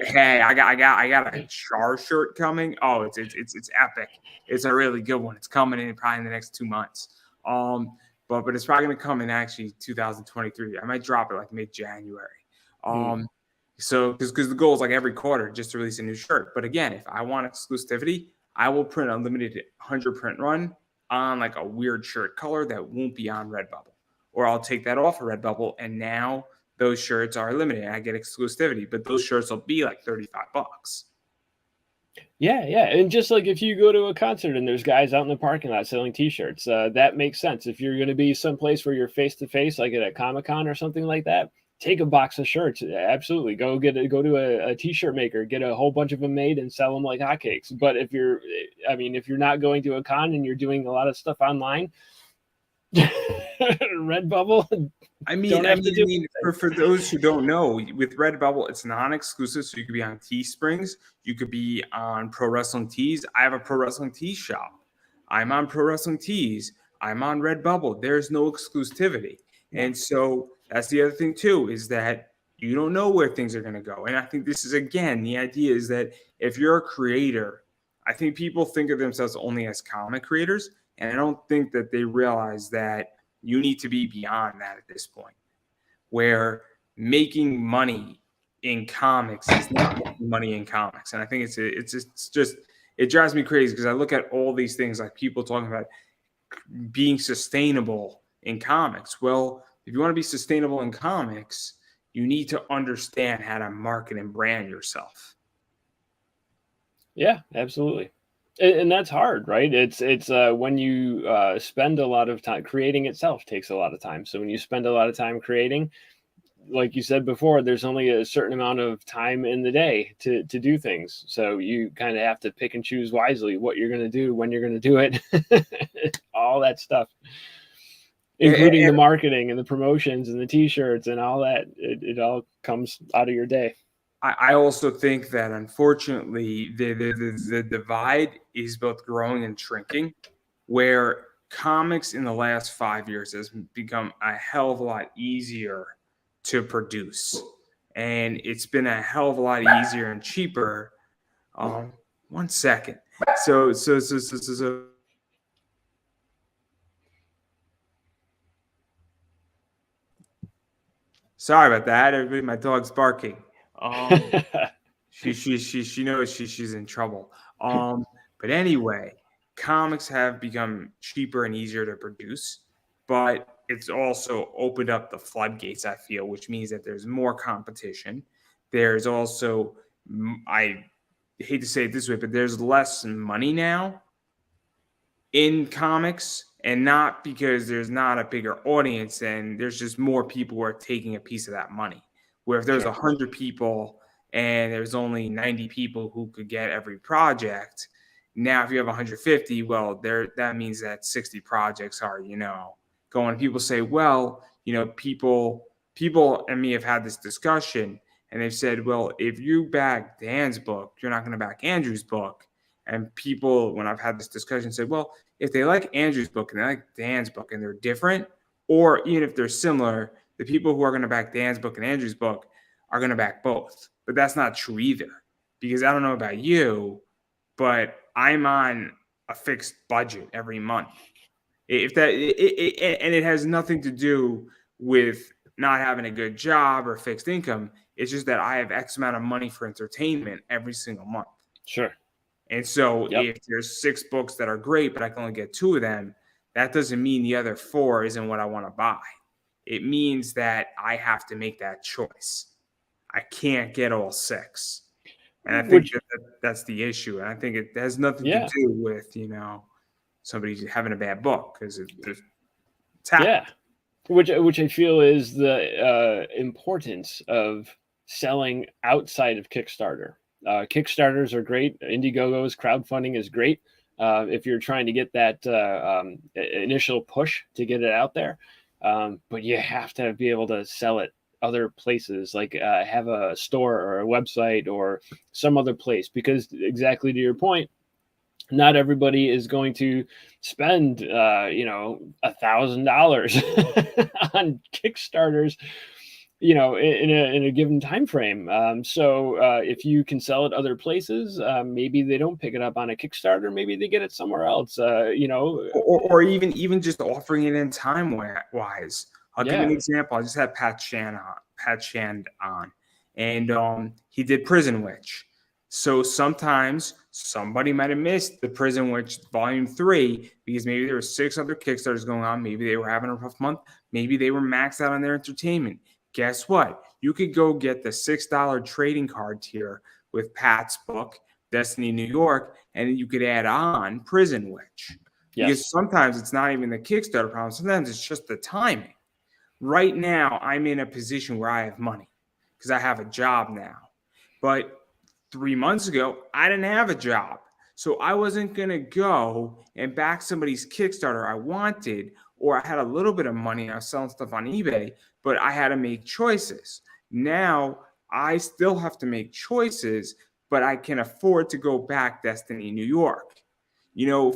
Hey, I got a Char shirt coming. Oh, it's epic. It's a really good one. It's coming in probably in the next 2 months. But it's probably going to come in actually 2023. I might drop it like mid-January. So because the goal is like every quarter just to release a new shirt. But again, if I want exclusivity, I will print a limited 100 print run on like a weird shirt color that won't be on Redbubble. Or I'll take that off of Redbubble, and now those shirts are limited. I get exclusivity, but those shirts will be like $35. Yeah, and just like if you go to a concert and there's guys out in the parking lot selling T-shirts, that makes sense. If you're going to be someplace where you're face to face, like at a Comic-Con or something like that, take a box of shirts. Absolutely, go to a T-shirt maker, get a whole bunch of them made, and sell them like hotcakes. But if you're not going to a con and you're doing a lot of stuff online, Redbubble. For those who don't know, with Redbubble, it's non-exclusive. So you could be on Teesprings, you could be on Pro Wrestling Tees. I have a Pro Wrestling Tees shop. I'm on Pro Wrestling Tees. I'm on Redbubble. There's no exclusivity, and so that's the other thing too, is that you don't know where things are going to go. And I think this is, again, the idea is that if you're a creator, I think people think of themselves only as comic creators. And I don't think that they realize that you need to be beyond that at this point, where making money in comics is not making money in comics. And I think it drives me crazy because I look at all these things like people talking about being sustainable in comics. Well, if you want to be sustainable in comics, you need to understand how to market and brand yourself. Yeah, absolutely. And that's hard, right? It's when you spend a lot of time creating itself takes a lot of time. So when you spend a lot of time creating, like you said before, there's only a certain amount of time in the day to do things. So you kind of have to pick and choose wisely what you're going to do, when you're going to do it, all that stuff, including the marketing and the promotions and the T-shirts and all that. It all comes out of your day. I also think that, unfortunately, the divide is both growing and shrinking, where comics in the last 5 years has become a hell of a lot easier to produce. And it's been a hell of a lot easier and cheaper. 1 second. So sorry about that, everybody. My dog's barking. She knows she's in trouble. But anyway, comics have become cheaper and easier to produce, but it's also opened up the floodgates, I feel, which means that there's more competition. There's also, I hate to say it this way, but there's less money now in comics, and not because there's not a bigger audience, and there's just more people who are taking a piece of that money. Where if there's 100 people and there's only 90 people who could get every project, now if you have 150, well, that means that 60 projects are, going. People say, well, people and me have had this discussion, and they've said, well, if you back Dan's book, you're not going to back Andrew's book. And people, when I've had this discussion, said, well, if they like Andrew's book and they like Dan's book and they're different, or even if they're similar, the people who are going to back Dan's book and Andrew's book are going to back both. But that's not true either, because I don't know about you, but I'm on a fixed budget every month. If that and it has nothing to do with not having a good job or fixed income. It's just that I have X amount of money for entertainment every single month. Sure. And so Yep. if there's 6 books that are great, but I can only get 2 of them, that doesn't mean the other 4 isn't what I want to buy. It means that I have to make that choice. I can't get all 6. And I think that's the issue. And I think it has nothing to do with, somebody having a bad book, because it's happened. Yeah. Which I feel is the importance of selling outside of Kickstarter. Kickstarters are great. Indiegogo's crowdfunding is great if you're trying to get that initial push to get it out there. But you have to be able to sell it other places, like have a store or a website or some other place, because exactly to your point, not everybody is going to spend, $1,000 on Kickstarters, in a given time frame. So if you can sell it other places, maybe they don't pick it up on a Kickstarter. Maybe they get it somewhere else. Or even just offering it in time wise. I'll give you an example. I just had Pat Shand on, and he did Prison Witch. So sometimes somebody might have missed the Prison Witch Volume 3 because maybe there were 6 other Kickstarters going on. Maybe they were having a rough month. Maybe they were maxed out on their entertainment. Guess what? You could go get the $6 trading card tier with Pat's book, Destiny New York, and you could add on Prison Witch. Yes. Because sometimes it's not even the Kickstarter problem. Sometimes it's just the timing. Right now, I'm in a position where I have money because I have a job now. But 3 months ago, I didn't have a job. So I wasn't going to go and back somebody's Kickstarter I wanted, or I had a little bit of money. I was selling stuff on eBay, but I had to make choices. Now I still have to make choices, but I can afford to go back Destiny New York.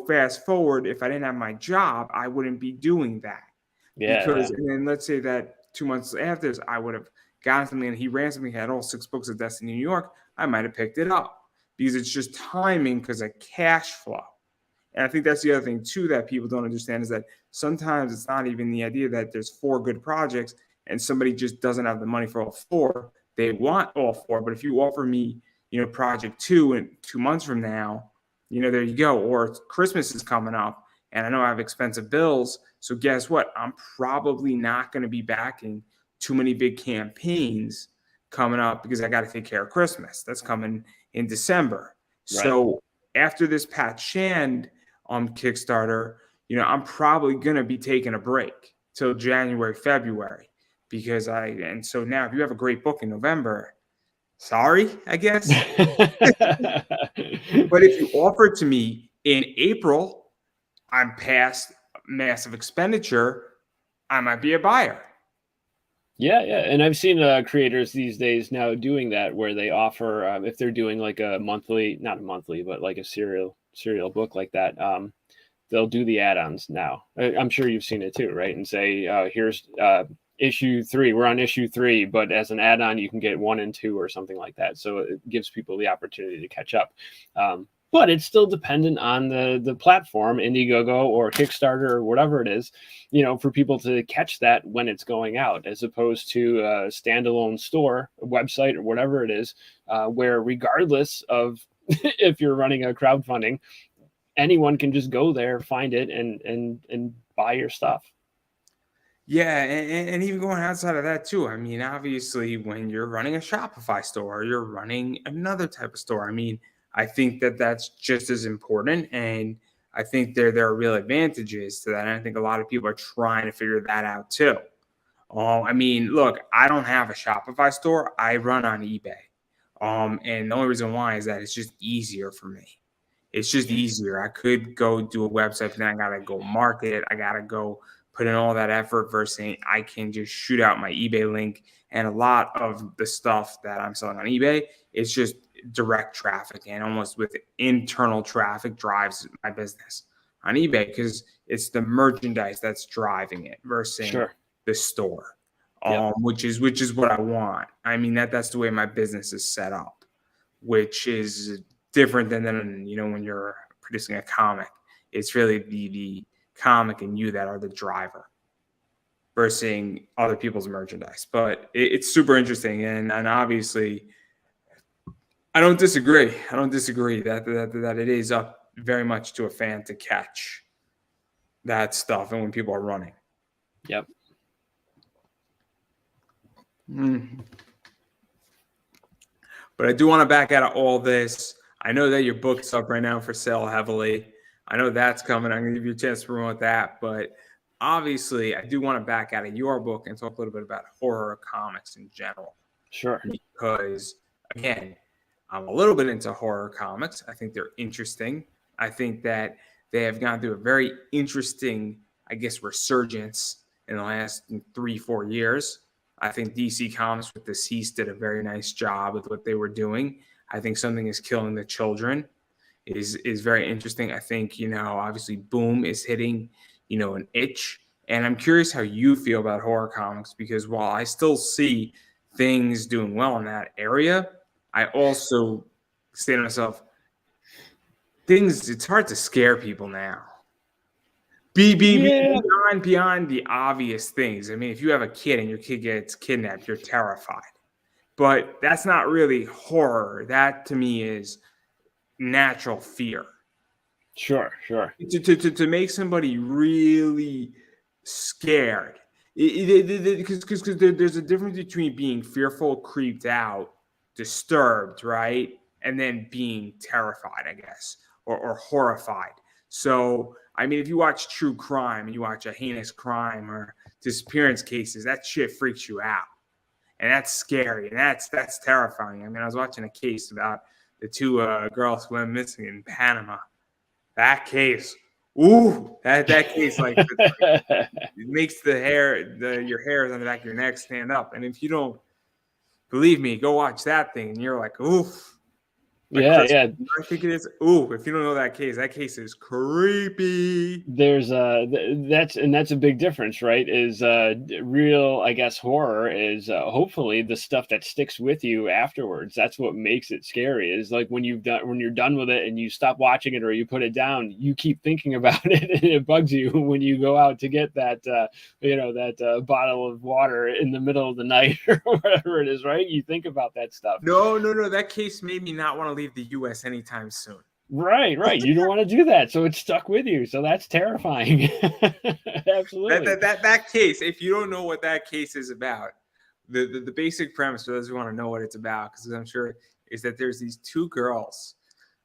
Fast forward, if I didn't have my job, I wouldn't be doing that. Yeah. Because, and then let's say that 2 months after this, I would have gotten something and he ran something, had all 6 books of Destiny New York, I might have picked it up because it's just timing because of cash flow. And I think that's the other thing too that people don't understand is that sometimes it's not even the idea that there's 4 good projects and somebody just doesn't have the money for all 4. They want all 4, but if you offer me, project 2 in 2 months from now, there you go. Or Christmas is coming up and I know I have expensive bills. So guess what? I'm probably not going to be backing too many big campaigns coming up because I got to take care of Christmas. That's coming in December. Right. So after this Pat Shand Kickstarter, I'm probably going to be taking a break till January, February, because so now if you have a great book in November, sorry, I guess. But if you offer it to me in April, I'm past massive expenditure, I might be a buyer. Yeah. And I've seen creators these days now doing that, where they offer, if they're doing like a monthly, not a monthly, but like a serial book like that, they'll do the add-ons now. I'm sure you've seen it too, right? And say, here's issue 3, we're on issue 3, but as an add-on, you can get 1 and 2 or something like that. So it gives people the opportunity to catch up. But it's still dependent on the platform, Indiegogo or Kickstarter or whatever it is, for people to catch that when it's going out, as opposed to a standalone store, a website, or whatever it is, where regardless of if you're running a crowdfunding, anyone can just go there, find it, and buy your stuff. Yeah, and even going outside of that too. I mean, obviously, when you're running a Shopify store or you're running another type of store, I think that that's just as important, and I think there are real advantages to that. And I think a lot of people are trying to figure that out too. Look, I don't have a Shopify store. I run on eBay. And the only reason why is that it's just easier for me. It's just easier. I could go do a website, but then I gotta go market it. I gotta go put in all that effort versus I can just shoot out my eBay link. And a lot of the stuff that I'm selling on eBay is just direct traffic, and almost with internal traffic drives my business on eBay because it's the merchandise that's driving it versus the store. Yep. which is what I want. I mean, that's the way my business is set up, which is different than when you're producing a comic. It's really the comic and you that are the driver versus other people's merchandise. But it's super interesting, and obviously, I don't disagree. That it is up very much to a fan to catch that stuff, and when people are running. Yep. But I do want to back out of all this. I know that your book's up right now for sale heavily. I know that's coming. I'm going to give you a chance to promote that. But obviously, I do want to back out of your book and talk a little bit about horror comics in general. Sure. Because, again, I'm a little bit into horror comics. I think they're interesting. I think that they have gone through a very interesting, I guess, resurgence in the last 3-4 years. I think DC Comics with Deceased did a very nice job with what they were doing. I think Something is Killing the Children is very interesting. I think, obviously Boom is hitting, an itch. And I'm curious how you feel about horror comics, because while I still see things doing well in that area, I also say to myself, it's hard to scare people now. Beyond the obvious things. I mean, if you have a kid and your kid gets kidnapped, you're terrified. But that's not really horror. That to me is natural fear. Sure. To make somebody really scared, because there's a difference between being fearful, creeped out, disturbed, right, and then being terrified, I guess, or horrified. So, I mean, if you watch true crime and you watch a heinous crime or disappearance cases, that shit freaks you out. And that's scary. And that's terrifying. I mean, I was watching a case about the two girls who went missing in Panama. That case, that case, it makes your hairs on the back of your neck stand up. And if you don't believe me, go watch that thing and you're like, oof. Yeah. I think it is. If you don't know that case is creepy. There's that's a big difference, right? Is real, I guess, horror is hopefully the stuff that sticks with you afterwards. That's what makes it scary. Is like when you're done with it and you stop watching it or you put it down, you keep thinking about it and it bugs you when you go out to get that bottle of water in the middle of the night or whatever it is, right? You think about that stuff. No. That case made me not want to leave the U.S. anytime soon. Right. You don't want to do that, so it's stuck with you. So that's terrifying. Absolutely. That case. If you don't know what that case is about, the basic premise for those who want to know what it's about, because I'm sure, is that there's these two girls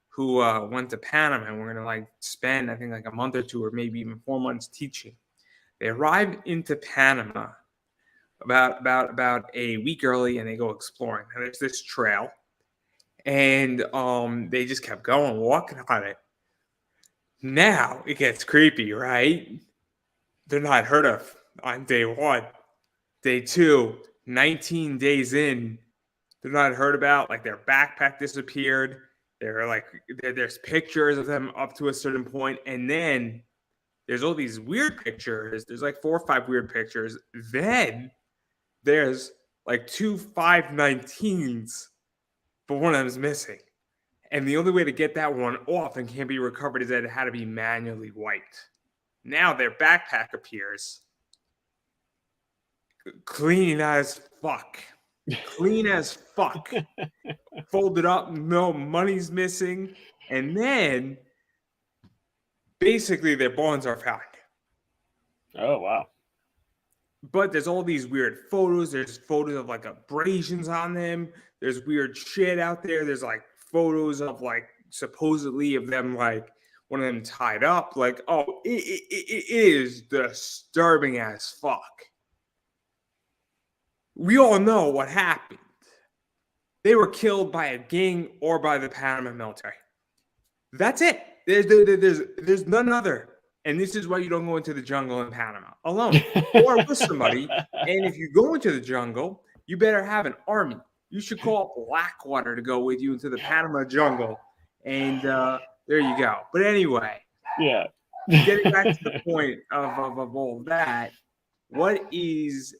who went to Panama and we're gonna spend, I think, a month or 2 or maybe even 4 months teaching. They arrive into Panama about a week early and they go exploring. And there's this trail. And they just kept going, walking on it. Now it gets creepy, right? They're not heard of on day 1. Day 2, 19 days in, they're not heard about. Their backpack disappeared. There's pictures of them up to a certain point, and then there's all these weird pictures. There's 4 or 5 weird pictures. Then there's 2 519s. But one of them is missing. And the only way to get that one off and can't be recovered is that it had to be manually wiped. Now their backpack appears clean as fuck. Folded up, no money's missing. And then basically their bones are found. Oh, wow. But there's all these weird photos. There's photos of abrasions on them. There's weird shit out there. There's photos of supposedly of them one of them tied up. It is disturbing as fuck. We all know what happened. They were killed by a gang or by the Panama military. That's it. There's none other. And this is why you don't go into the jungle in Panama alone or with somebody. And if you go into the jungle, you better have an army. You should call Blackwater to go with you into the Panama jungle. And there you go. But anyway, yeah. Getting back to the point of all that, what is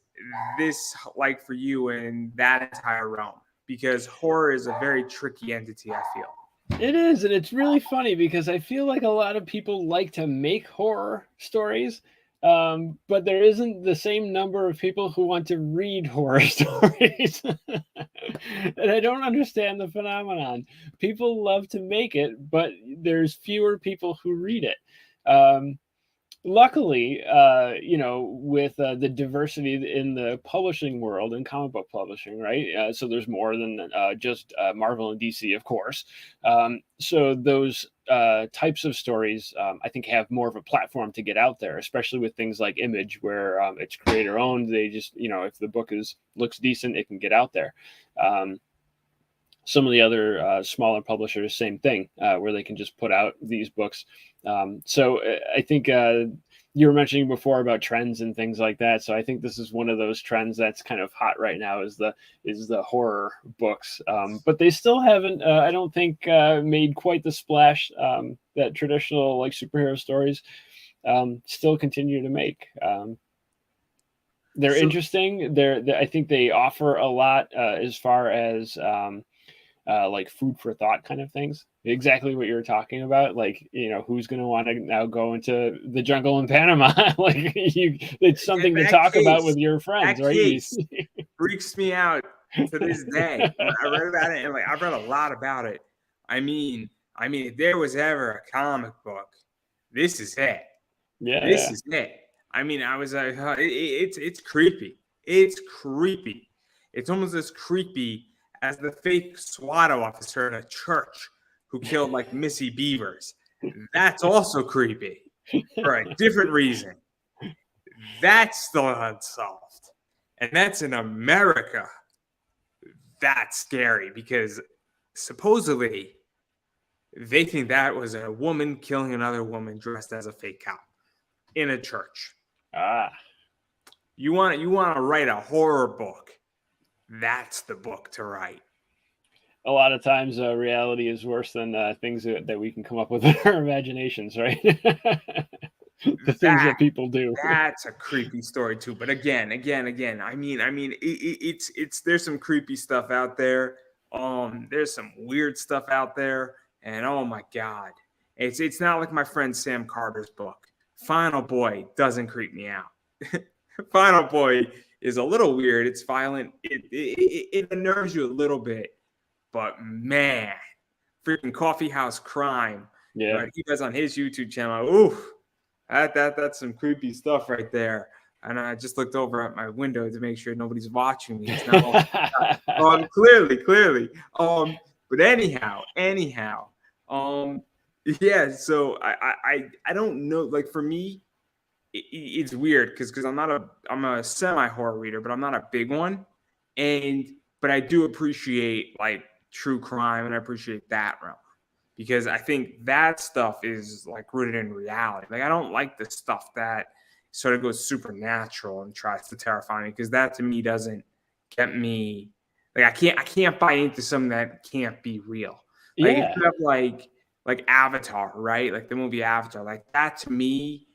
this like for you in that entire realm? Because horror is a very tricky entity, I feel. It is, and it's really funny because I feel like a lot of people like to make horror stories, but there isn't the same number of people who want to read horror stories. And I don't understand the phenomenon. People love to make it, but there's fewer people who read it. Luckily, with the diversity in the publishing world and comic book publishing, right? So there's more than just Marvel and DC, of course. So those types of stories, I think, have more of a platform to get out there, especially with things like Image, where it's creator owned. They just, if the book looks decent, it can get out there. Some of the other smaller publishers, same thing, where they can just put out these books. So I think you were mentioning before about trends and things like that. So I think this is one of those trends that's kind of hot right now, is the horror books. But they still haven't, I don't think, made quite the splash that traditional like superhero stories still continue to make. They're interesting. I think they offer a lot as far as like food for thought kind of things. Exactly what you were talking about. Like, who's going to want to now go into the jungle in Panama? Like, it's something to talk about with your friends, that right? Case freaks me out to this day. I read about it, and I've read a lot about it. I mean, if there was ever a comic book, this is it. Yeah, this is it. I mean, I was like, it's creepy. It's creepy. It's almost as creepy as the fake SWAT officer in a church who killed like Missy Beavers. That's also creepy for a different reason. That's still unsolved. And that's in America. That's scary because supposedly they think that was a woman killing another woman dressed as a fake cop in a church. You want to write a horror book. That's the book to write. A lot of times reality is worse than things that we can come up with in our imaginations, right? The things that people do. That's a creepy story too. But again, I mean, it's there's some creepy stuff out there. There's some weird stuff out there, and oh my God, it's not like my friend Sam Carter's book. Final Boy doesn't creep me out. Final Boy is a little weird. It's violent. It unnerves you a little bit. But man, freaking Coffee House Crime. Yeah, right? He does on his YouTube channel. Ooh, that's some creepy stuff right there. And I just looked over at my window to make sure nobody's watching me. It's not clearly. But anyhow. Yeah. So I don't know. Like for me, it's weird because I'm a semi horror reader, but I'm not a big one. But I do appreciate like true crime, and I appreciate that realm because I think that stuff is like rooted in reality. Like I don't like the stuff that sort of goes supernatural and tries to terrify me because that to me doesn't get me. Like I can't buy into something that can't be real. Like if you have like Avatar, right? Like the movie Avatar, like that to me,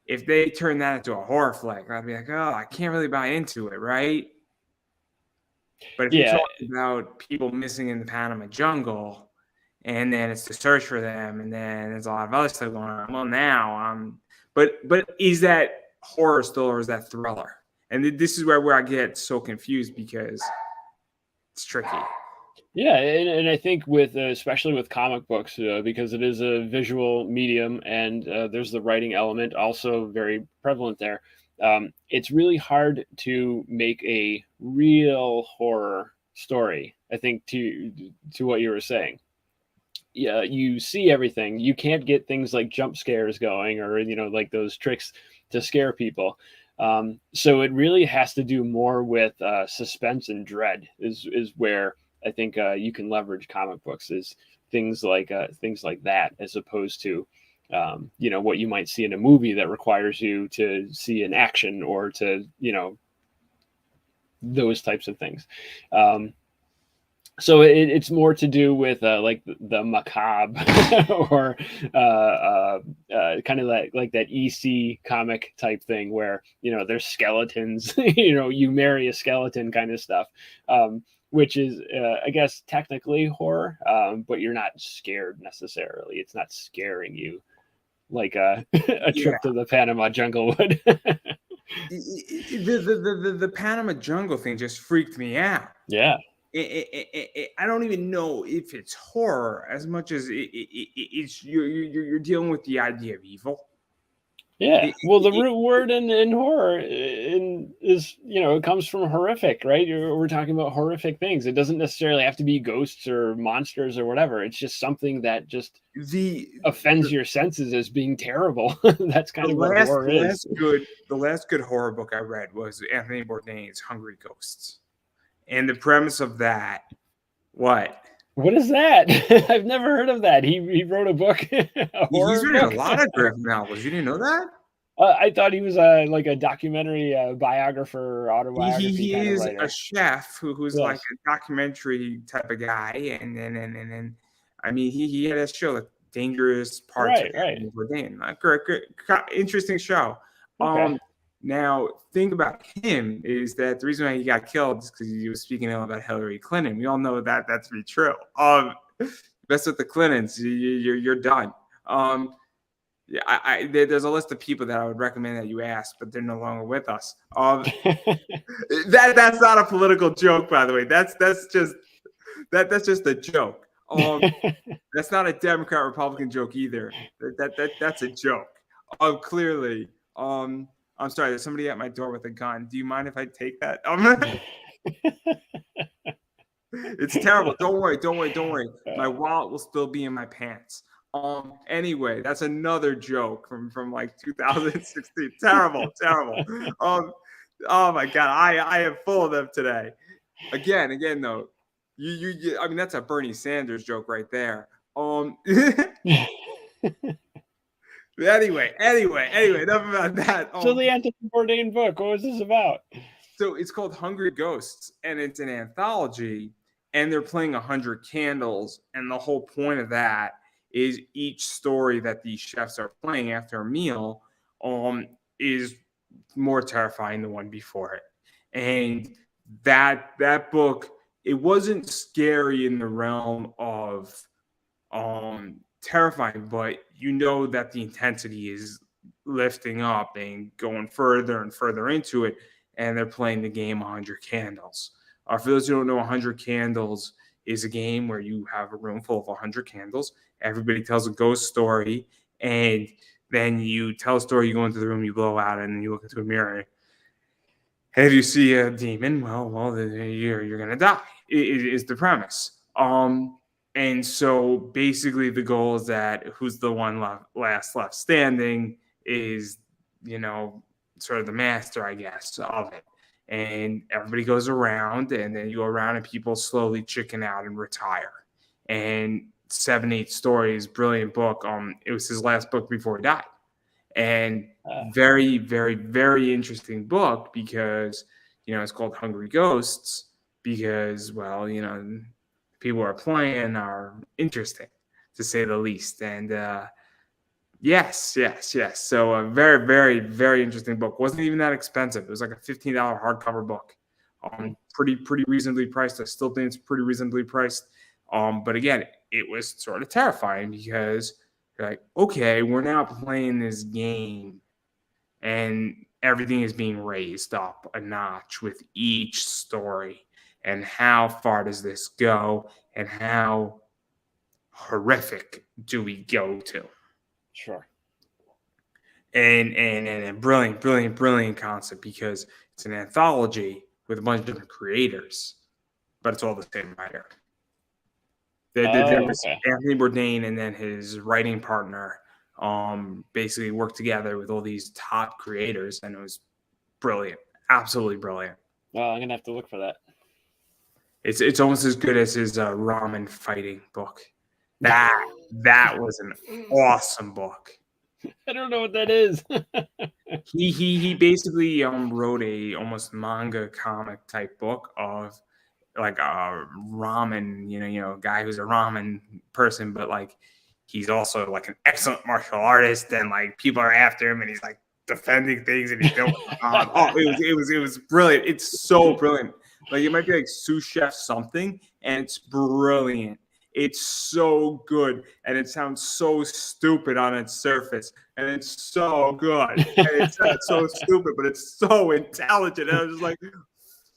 if they turn that into a horror flick, I'd be like, oh, I can't really buy into it, right? But if you're talking about people missing in the Panama jungle, and then it's the search for them, and then there's a lot of other stuff going on. Well, now, but is that horror still, or is that thriller? And this is where I get so confused because it's tricky. Yeah, and I think especially with comic books, because it is a visual medium, and there's the writing element also very prevalent there. It's really hard to make a real horror story. I think to what you were saying. Yeah, you see everything. You can't get things like jump scares going, or like those tricks to scare people. So it really has to do more with suspense and dread. Is where I think you can leverage comic books, is things like that, as opposed to what you might see in a movie that requires you to see an action or to those types of things. So it's more to do with like the macabre or kind of like that EC comic type thing where, you know, there's skeletons, you know, you marry a skeleton kind of stuff, which is, I guess, technically horror, but you're not scared necessarily. It's not scaring you like a Yeah. trip to the Panama jungle would. The Panama jungle thing just freaked me out. Yeah. I don't even know if it's horror as much as it's you're dealing with the idea of evil. Yeah. It, Well, the it, root word in horror is, you know, it comes from horrific, right? We're talking about horrific things. It doesn't necessarily have to be ghosts or monsters or whatever. It's just something that just the offends your senses as being terrible. That's kind the of what last horror is. the last good horror book I read was Anthony Bourdain's Hungry Ghosts, and the premise of that, what? What is that? I've never heard of that. He wrote a book, a He's horror written book. a lot of graphic novels. You didn't know that? I thought he was like a documentary biographer, autobiography He kind of is writer. a chef who's like Yes. a documentary type of guy, and then I mean he had a show like Dangerous Parts of Right. Right. Anthony Bourdain. Like, great, interesting show. Okay. Now thing about him is that the reason why he got killed is because he was speaking ill about Hillary Clinton. We all know that to be true. Mess with the Clintons, you're done. Yeah, there's a list of people that I would recommend that you ask, but they're no longer with us. That's not a political joke, by the way. That's just a joke. That's not a Democrat Republican joke either. That's a joke. Clearly. I'm sorry. There's somebody at my door with a gun. Do you mind if I take that? It's terrible. Don't worry. My wallet will still be in my pants. Anyway, that's another joke from like 2016. Terrible. Oh my god, I am full of them today. Again though, you I mean that's a Bernie Sanders joke right there. Anyway, enough about that. So the Anthony Bourdain book, what was this about? So it's called Hungry Ghosts, and it's an anthology, and they're playing 100 Candles, and the whole point of that is each story that these chefs are playing after a meal is more terrifying than the one before it. And that book, it wasn't scary in the realm of terrifying, but you know that the intensity is lifting up and going further and further into it, and they're playing the game 100 Candles. For those who don't know, 100 Candles is a game where you have a room full of 100 candles. Everybody tells a ghost story, and then you tell a story, you go into the room, you blow out, and then you look into a mirror. And if you see a demon, well, you're going to die, is the premise. And so basically the goal is that who's the one last left standing is, you know, sort of the master, I guess, of it. And everybody goes around, and then you go around and people slowly chicken out and retire. And 7-8 stories, brilliant book. It was his last book before he died. And very, very, very interesting book because, you know, it's called Hungry Ghosts because, well, you know, people are playing are interesting, to say the least. And yes. So a very, very, very interesting book. Wasn't even that expensive. It was like a $15 hardcover book. Pretty reasonably priced. I still think it's pretty reasonably priced. But again, it was sort of terrifying because you're like, okay, we're now playing this game and everything is being raised up a notch with each story. And how far does this go? And how horrific do we go to? Sure. And a brilliant concept because it's an anthology with a bunch of different creators, but it's all the same writer. There was Anthony Bourdain and then his writing partner basically worked together with all these top creators, and it was brilliant, absolutely brilliant. Well, I'm gonna have to look for that. It's almost as good as his ramen fighting book. That was an awesome book. I don't know what that is. He basically wrote a almost manga comic type book of like a ramen, guy who's a ramen person, but like he's also like an excellent martial artist, and like people are after him, and he's like defending things, and he's doing it was brilliant. It's so brilliant. Like it might be like sous chef something, and it's brilliant. It's so good, and it sounds so stupid on its surface, and it's so good, and it's so stupid, but it's so intelligent. And I was just like,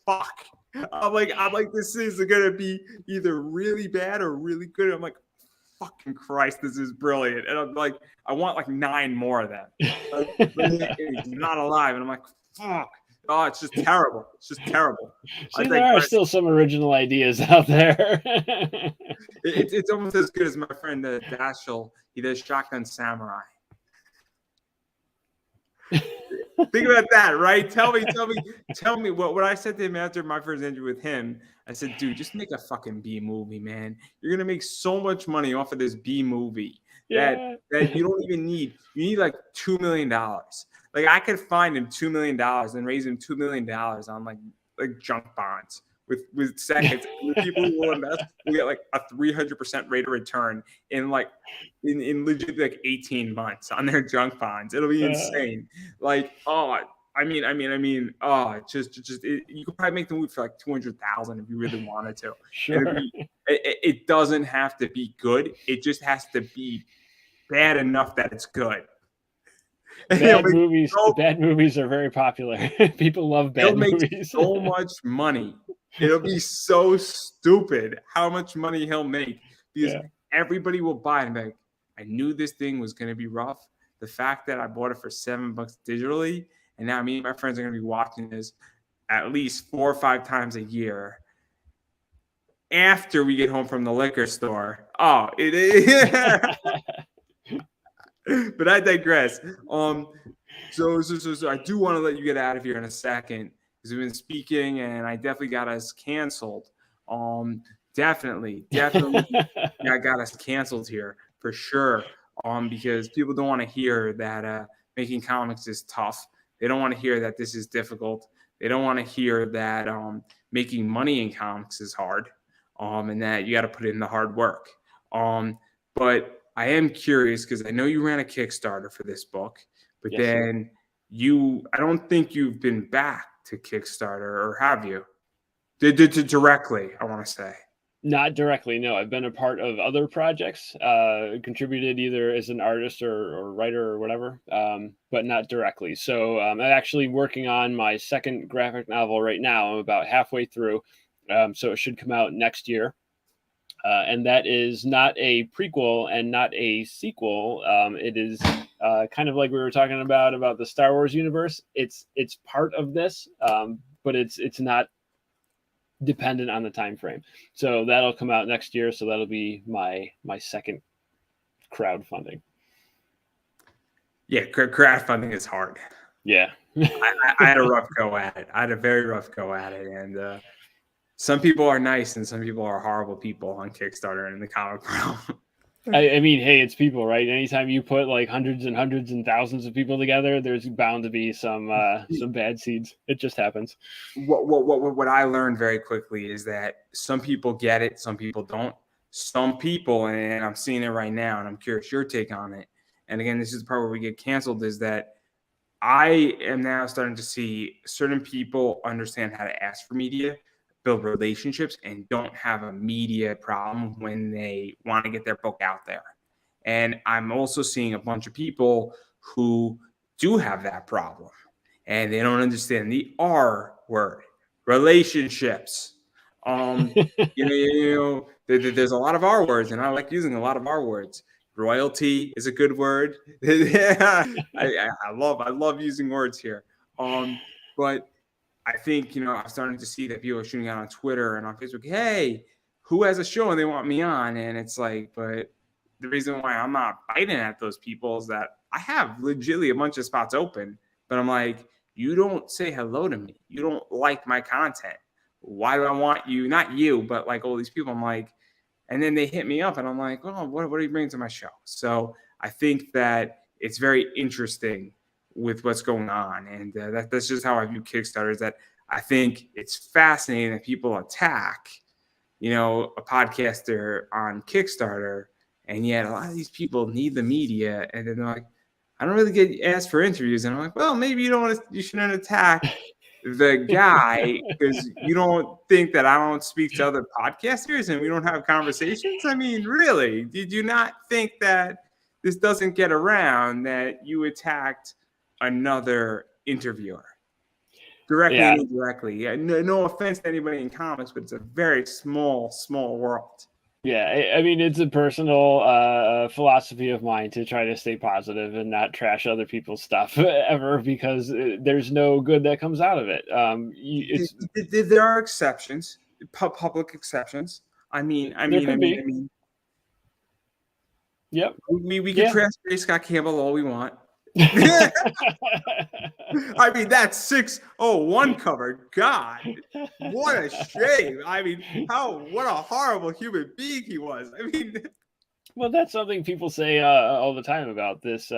fuck. I'm like, this is gonna be either really bad or really good. I'm like, fucking Christ, this is brilliant. And I'm like, I want like 9 more of them. Like, he's not alive, and I'm like, fuck. Oh, it's just terrible. It's just terrible. See, there are still some original ideas out there. It's almost as good as my friend Dashel. He does Shotgun Samurai. Think about that, right? Tell me what I said to him after my first interview with him. I said, dude, just make a fucking B movie, man. You're gonna make so much money off of this B movie that you don't even need. You need like $2 million. Like I could find him $2 million and raise him $2 million on like junk bonds with seconds. The people who will invest will get like a 300% rate of return in legit like 18 months on their junk bonds. It'll be insane. Like, you could probably make the movie for like 200,000 if you really wanted to. Sure. It doesn't have to be good. It just has to be bad enough that it's good. Bad movies are very popular. People love bad movies. He'll make so much money. It'll be so stupid how much money he'll make because everybody will buy it and be like, I knew this thing was going to be rough. The fact that I bought it for $7 digitally, and now me and my friends are going to be watching this at least 4 or 5 times a year after we get home from the liquor store. Oh, it is. But I digress. So I do want to let you get out of here in a second because we've been speaking, and I definitely got us canceled. Definitely, I got us canceled here for sure. Because people don't want to hear that making comics is tough. They don't want to hear that this is difficult. They don't want to hear that making money in comics is hard, and that you got to put in the hard work. But I am curious because I know you ran a Kickstarter for this book, but then I don't think you've been back to Kickstarter, or have you? Directly, I want to say. Not directly, no. I've been a part of other projects, contributed either as an artist or writer or whatever, but not directly. So I'm actually working on my second graphic novel right now. I'm about halfway through, so it should come out next year. And that is not a prequel and not a sequel. It is kind of like we were talking about the Star Wars universe. It's part of this, but it's not dependent on the time frame. So that'll come out next year. So that'll be my second crowdfunding. Yeah, crowdfunding is hard. Yeah. I had a rough go at it. I had a very rough go at it. And some people are nice and some people are horrible people on Kickstarter and in the comic world. I mean, hey, it's people, right? Anytime you put like hundreds and hundreds and thousands of people together, there's bound to be some bad seeds. It just happens. What I learned very quickly is that some people get it, some people don't. Some people, and I'm seeing it right now, and I'm curious your take on it. And again, this is the part where we get canceled, is that I am now starting to see certain people understand how to ask for media, build relationships, and don't have a media problem when they want to get their book out there. And I'm also seeing a bunch of people who do have that problem, and they don't understand the R word, relationships. There's a lot of R words, and I like using a lot of R words. Royalty is a good word. I love using words here. But I think, I'm starting to see that people are shooting out on Twitter and on Facebook, hey, who has a show and they want me on? And it's like, but the reason why I'm not biting at those people is that I have legitimately a bunch of spots open, but I'm like, you don't say hello to me. You don't like my content. Why do I want you? Not you, but like all these people. I'm like, and then they hit me up and I'm like, oh, what are you bringing to my show? So I think that it's very interesting with what's going on. And that's just how I view Kickstarter, is that I think it's fascinating that people attack, a podcaster on Kickstarter, and yet a lot of these people need the media, and then they're like, I don't really get asked for interviews, and I'm like, well, maybe you shouldn't attack the guy because you don't think that I don't speak to other podcasters and we don't have conversations. I mean, really, did you not think that this doesn't get around, that you attacked another interviewer directly and indirectly? Yeah, no offense to anybody in comics, but it's a very small world. Yeah, I mean, it's a personal philosophy of mine to try to stay positive and not trash other people's stuff ever, because there's no good that comes out of it. There are exceptions, public exceptions. I mean. Yep. We can trash J. Scott Campbell all we want. I mean, that 601 cover, God, what a shame. I mean, what a horrible human being he was. I mean, well, that's something people say all the time about this,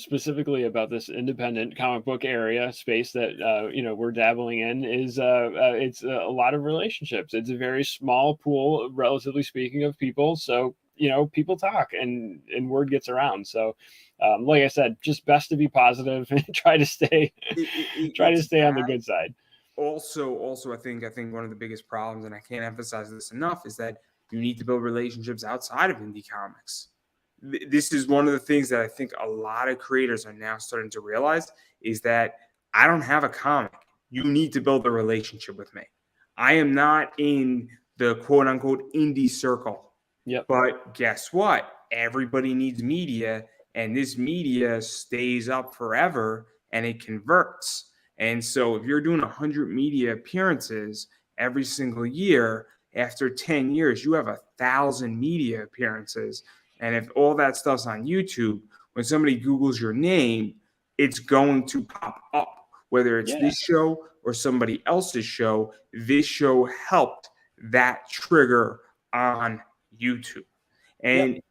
specifically about this independent comic book area space that, we're dabbling in, is it's a lot of relationships. It's a very small pool, relatively speaking, of people. So, people talk and word gets around. So, like I said, just best to be positive and try to stay on the good side. Also, I think one of the biggest problems, and I can't emphasize this enough, is that you need to build relationships outside of indie comics. This is one of the things that I think a lot of creators are now starting to realize, is that I don't have a comic. You need to build a relationship with me. I am not in the quote unquote indie circle. Yep. But guess what? Everybody needs media, and this media stays up forever and it converts. And so if you're doing 100 media appearances every single year, after 10 years, you have 1,000 media appearances. And if all that stuff's on YouTube, when somebody Googles your name, it's going to pop up. Whether it's this show or somebody else's show, this show helped that trigger on YouTube. And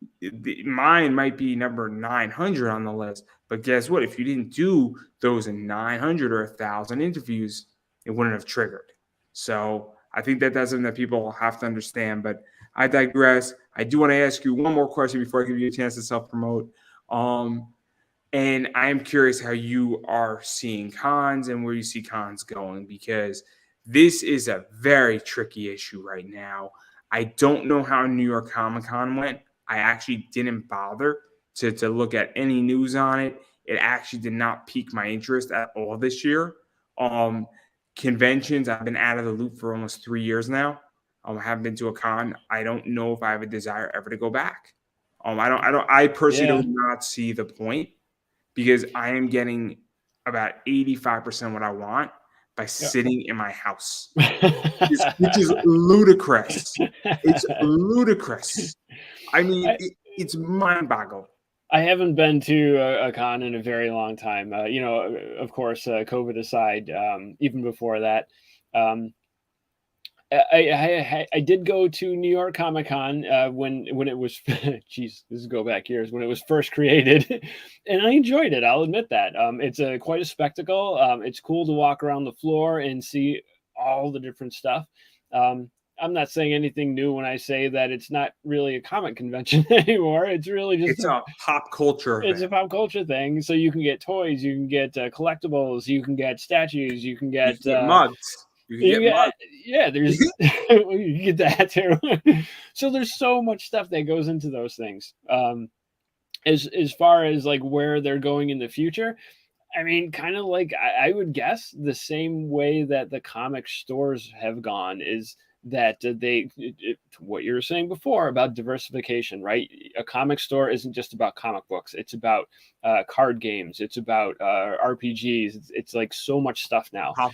mine might be number 900 on the list, but guess what? If you didn't do those 900 or 1,000 interviews, it wouldn't have triggered. So I think that's something that people have to understand, but I digress. I do want to ask you one more question before I give you a chance to self-promote. And I am curious how you are seeing cons and where you see cons going, because this is a very tricky issue right now. I don't know how New York Comic Con went. I actually didn't bother to look at any news on it. It actually did not pique my interest at all this year. Conventions, I've been out of the loop for almost 3 years now. I haven't been to a con. I don't know if I have a desire ever to go back. I personally do not see the point, because I am getting about 85% what I want by sitting in my house, which is ludicrous. It's ludicrous. I mean, it's mind-boggling. I haven't been to a con in a very long time. Of course, COVID aside, even before that, I did go to New York Comic Con when it was, geez, this is go back years, when it was first created, and I enjoyed it. I'll admit that. It's quite a spectacle. It's cool to walk around the floor and see all the different stuff. I'm not saying anything new when I say that it's not really a comic convention anymore. It's really just a pop culture event. It's a pop culture thing. So you can get toys, you can get collectibles, you can get statues, you can get mugs. You there's you get that too. So there's so much stuff that goes into those things. As far as like where they're going in the future, I mean, kind of like I would guess the same way that the comic stores have gone is that what you were saying before about diversification, right? A comic store isn't just about comic books. It's about card games. It's about RPGs. It's like so much stuff now. Pop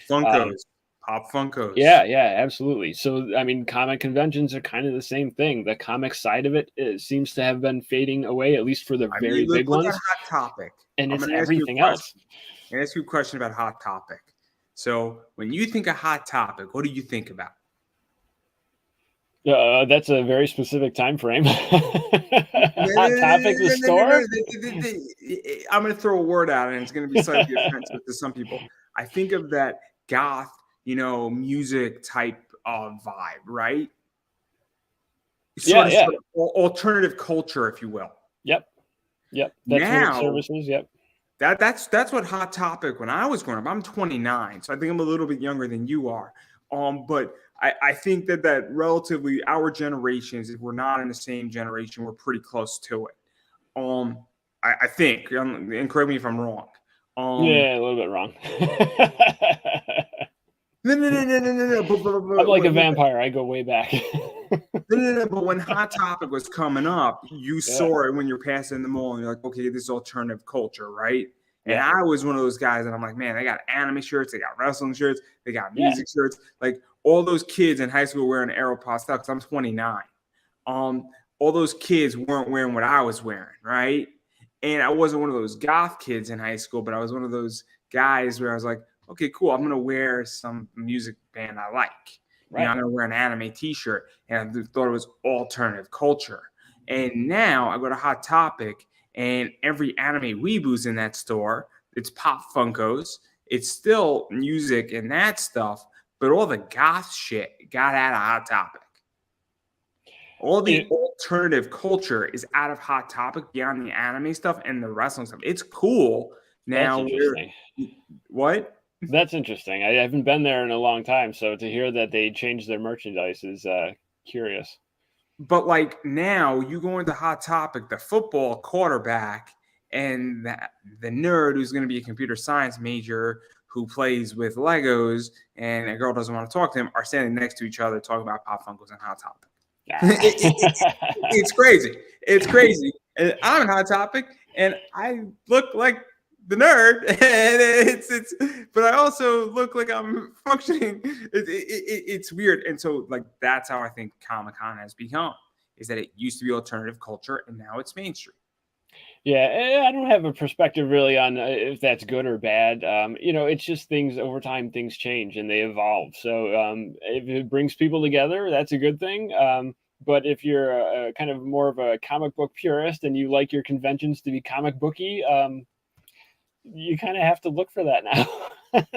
Funkos. Yeah, absolutely. So, I mean, comic conventions are kind of the same thing. The comic side of it seems to have been fading away, at least for the very big ones. Look at Hot Topic. And it's everything else. I'm going to ask you a question about Hot Topic. So, when you think of Hot Topic, what do you think about? That's a very specific time frame. Hot Topic, the store? I'm going to throw a word out, and it's going to be slightly offensive to some people. I think of that goth music type of vibe, right? Yeah, yeah. Sort of alternative culture, if you will. Yep. That's what it Now, services. Yep. that's what Hot Topic when I was growing up. I'm 29, so I think I'm a little bit younger than you are. But I think that relatively our generations, if we're not in the same generation, we're pretty close to it. I think, and correct me if I'm wrong. Yeah, a little bit wrong. No. I'm like a vampire. I go way back. No. But when Hot Topic was coming up, you saw it when you're passing the mall, and you're like, okay, this is alternative culture, right? And I was one of those guys, and I'm like, man, they got anime shirts, they got wrestling shirts, they got music shirts. Like all those kids in high school wearing Aeropostale, because I'm 29. All those kids weren't wearing what I was wearing, right? And I wasn't one of those goth kids in high school, but I was one of those guys where I was like, okay, cool, I'm gonna wear some music band I like. Right. I'm gonna wear an anime T-shirt, and I thought it was alternative culture. And now I go to Hot Topic, and every anime weeboo's in that store. It's Pop Funkos. It's still music and that stuff, but all the goth shit got out of Hot Topic. All the alternative culture is out of Hot Topic beyond the anime stuff and the wrestling stuff. It's cool. Now, what? That's interesting. I haven't been there in a long time, so to hear that they changed their merchandise is curious. But like now, you go into Hot Topic, the football quarterback and the nerd who's going to be a computer science major who plays with Legos and a girl doesn't want to talk to him are standing next to each other talking about Pop Funkos and Hot Topic. It's crazy. It's crazy. And I'm in Hot Topic, and I look like the nerd, and but I also look like I'm functioning. It's weird, and so like that's how I think Comic-Con has become. Is that it used to be alternative culture, and now it's mainstream. Yeah, I don't have a perspective really on if that's good or bad. It's just things over time, things change and they evolve. So if it brings people together, that's a good thing. But if you're a kind of more of a comic book purist and you like your conventions to be comic booky, you kind of have to look for that now.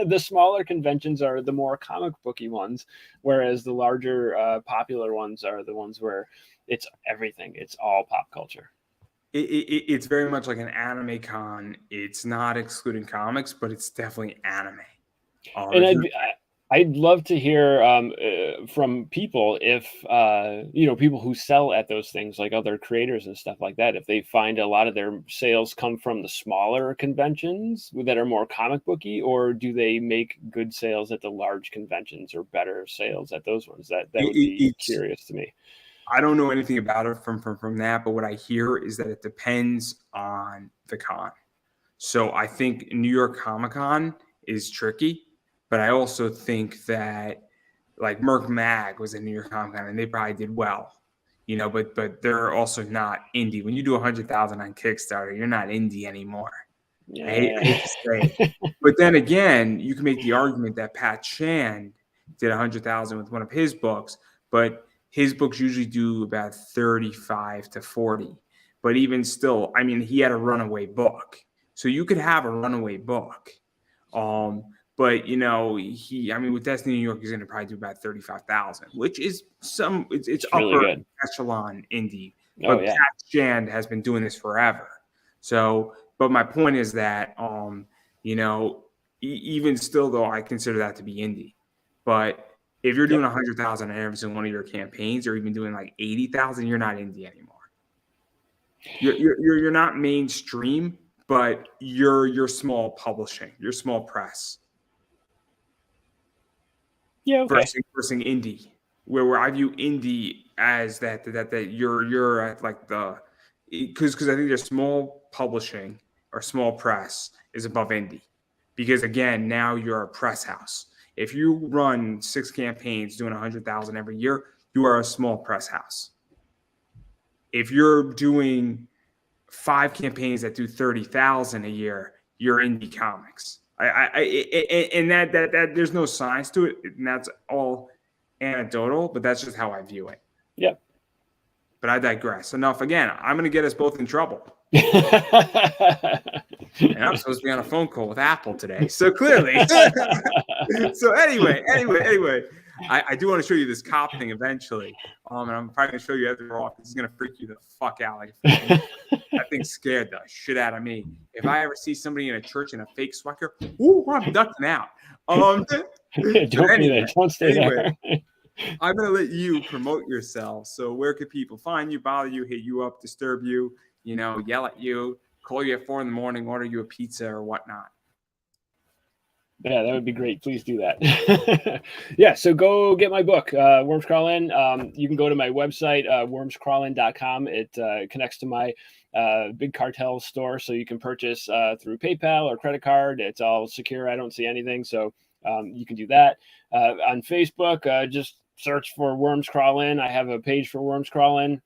The smaller conventions are the more comic booky ones, whereas the larger popular ones are the ones where it's everything. It's all pop culture. It's very much like an anime con. It's not excluding comics, but it's definitely anime. And I'd love to hear from people if, people who sell at those things, like other creators and stuff like that, if they find a lot of their sales come from the smaller conventions that are more comic booky, or do they make good sales at the large conventions or better sales at those ones? That would be curious to me. I don't know anything about it from that, but what I hear is that it depends on the con. So I think New York Comic-Con is tricky, but I also think that like Merc Mag was in New York Comic-Con and they probably did well, but they're also not indie. When you do 100,000 on Kickstarter, you're not indie anymore. Yeah. I hate to say it. But then again, you can make the argument that Pat Shand did 100,000 with one of his books, but his books usually do about 35 to 40. But even still, I mean, he had a runaway book. So you could have a runaway book. But, with Destiny New York, he's going to probably do about 35,000, which is it's upper really echelon indie. But Pat Shand has been doing this forever. So, but my point is that, even still, though, I consider that to be indie. But if you're doing 100,000 in every single one of your campaigns, or even doing like 80,000, you're not indie anymore. You're not mainstream, but you're small publishing, you're small press. Yeah, okay. Versus indie, where I view indie as that you're at like because I think there's small publishing or small press is above indie, because again now you're a press house. If you run 6 campaigns doing 100,000 every year, you are a small press house. If you're doing 5 campaigns that do 30,000 a year, you're indie comics. And that there's no science to it, and that's all anecdotal, but that's just how I view it. Yep. But I digress. Enough. Again, I'm going to get us both in trouble. And I'm supposed to be on a phone call with Apple today. So clearly. So anyway, I do want to show you this cop thing eventually. And I'm probably going to show you after we're off. This is going to freak you the fuck out. Like, that thing scared the shit out of me. If I ever see somebody in a church in a fake sweater, ooh, I'm ducking out. Don't be there. Don't stay there. I'm going to let you promote yourself. So where could people find you, bother you, hit you up, disturb you, yell at you, call you at 4 a.m, order you a pizza or whatnot? Yeah, that would be great. Please do that. Yeah, so go get my book, Worms Crawl In. You can go to my website, wormscrawlin.com. It connects to my Big Cartel store, so you can purchase through PayPal or credit card. It's all secure. I don't see anything, so you can do that. On Facebook, just search for Worms Crawl In. I have a page for Worms Crawl In,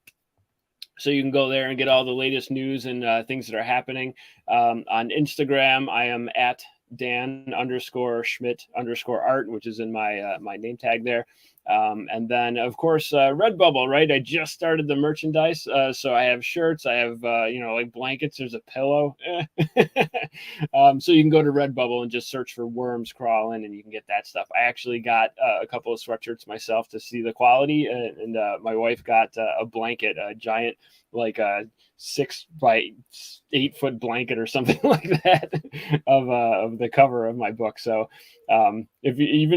so you can go there and get all the latest news and things that are happening. On Instagram, I am at Dan_Schmidt_art, which is in my my name tag there. And then, of course, Redbubble, right? I just started the merchandise. So I have shirts, I have, like blankets, there's a pillow. So you can go to Redbubble and just search for Worms Crawl In, and you can get that stuff. I actually got a couple of sweatshirts myself to see the quality. And my wife got a blanket, a giant, like a 6 by 8 foot blanket or something like that of the cover of my book. So if you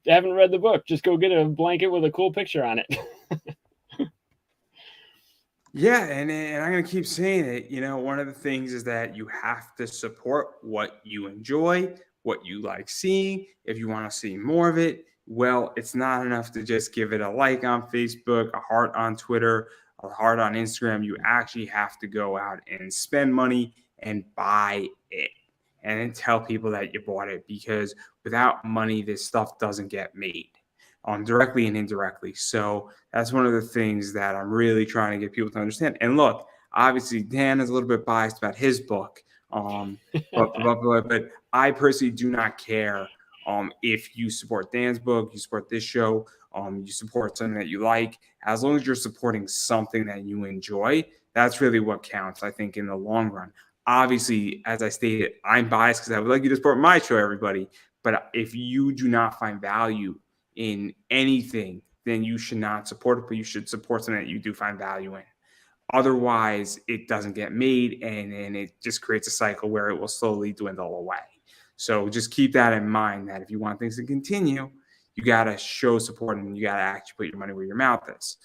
haven't read the book, just go get a blanket with a cool picture on it. Yeah, and I'm going to keep saying it. One of the things is that you have to support what you enjoy, what you like seeing. If you want to see more of it, well, it's not enough to just give it a like on Facebook, a heart on Twitter, a heart on Instagram. You actually have to go out and spend money and buy it, and then tell people that you bought it, because without money, this stuff doesn't get made, directly and indirectly. So that's one of the things that I'm really trying to get people to understand. And look, obviously Dan is a little bit biased about his book, but I personally do not care if you support Dan's book, you support this show, you support something that you like. As long as you're supporting something that you enjoy, that's really what counts, I think, in the long run. Obviously, as I stated, I'm biased because I would like you to support my show, everybody. But if you do not find value in anything, then you should not support it, but you should support something that you do find value in. Otherwise, it doesn't get made, and it just creates a cycle where it will slowly dwindle away. So just keep that in mind, that if you want things to continue, you got to show support, and you got to actually put your money where your mouth is.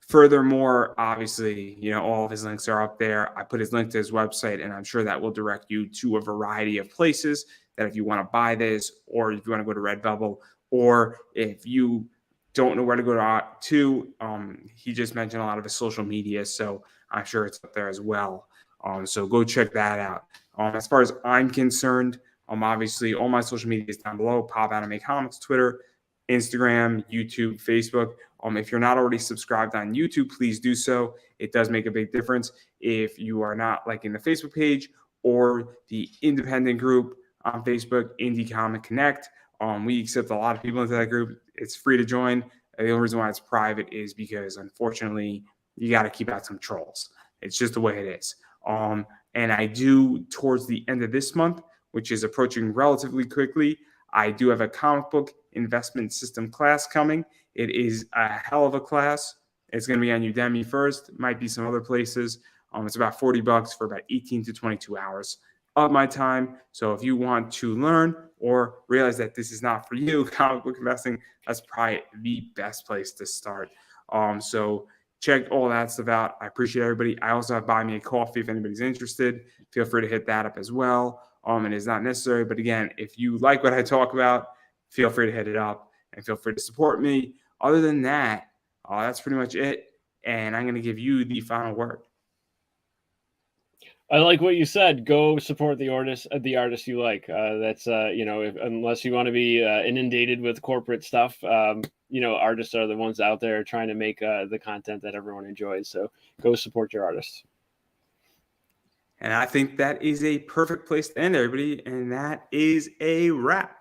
Furthermore, obviously, all of his links are up there. I put his link to his website, and I'm sure that will direct you to a variety of places that if you want to buy this, or if you want to go to Redbubble, or if you don't know where to go to, he just mentioned a lot of his social media, so I'm sure it's up there as well. So go check that out. As far as I'm concerned, obviously all my social media is down below: Pop Anime Comics, Twitter, Instagram, YouTube, Facebook. If you're not already subscribed on YouTube, please do so. It does make a big difference. If you are not liking the Facebook page or the independent group on Facebook, Indie Comic Connect, we accept a lot of people into that group. It's free to join. The only reason why it's private is because, unfortunately, you got to keep out some trolls. It's just the way it is. And I do, towards the end of this month, which is approaching relatively quickly, I do have a comic book investment system class coming. It is a hell of a class. It's going to be on Udemy first. Might be some other places. It's about $40 for about 18 to 22 hours of my time. So if you want to learn or realize that this is not for you, comic book investing, that's probably the best place to start. So check all that stuff out. I appreciate everybody. I also have Buy Me a Coffee if anybody's interested. Feel free to hit that up as well. It is not necessary, but again, if you like what I talk about, feel free to hit it up and feel free to support me. Other than that, that's pretty much it. And I'm going to give you the final word. I like what you said. Go support the artist you like. That's unless you want to be inundated with corporate stuff, artists are the ones out there trying to make the content that everyone enjoys. So go support your artists. And I think that is a perfect place to end, everybody. And that is a wrap.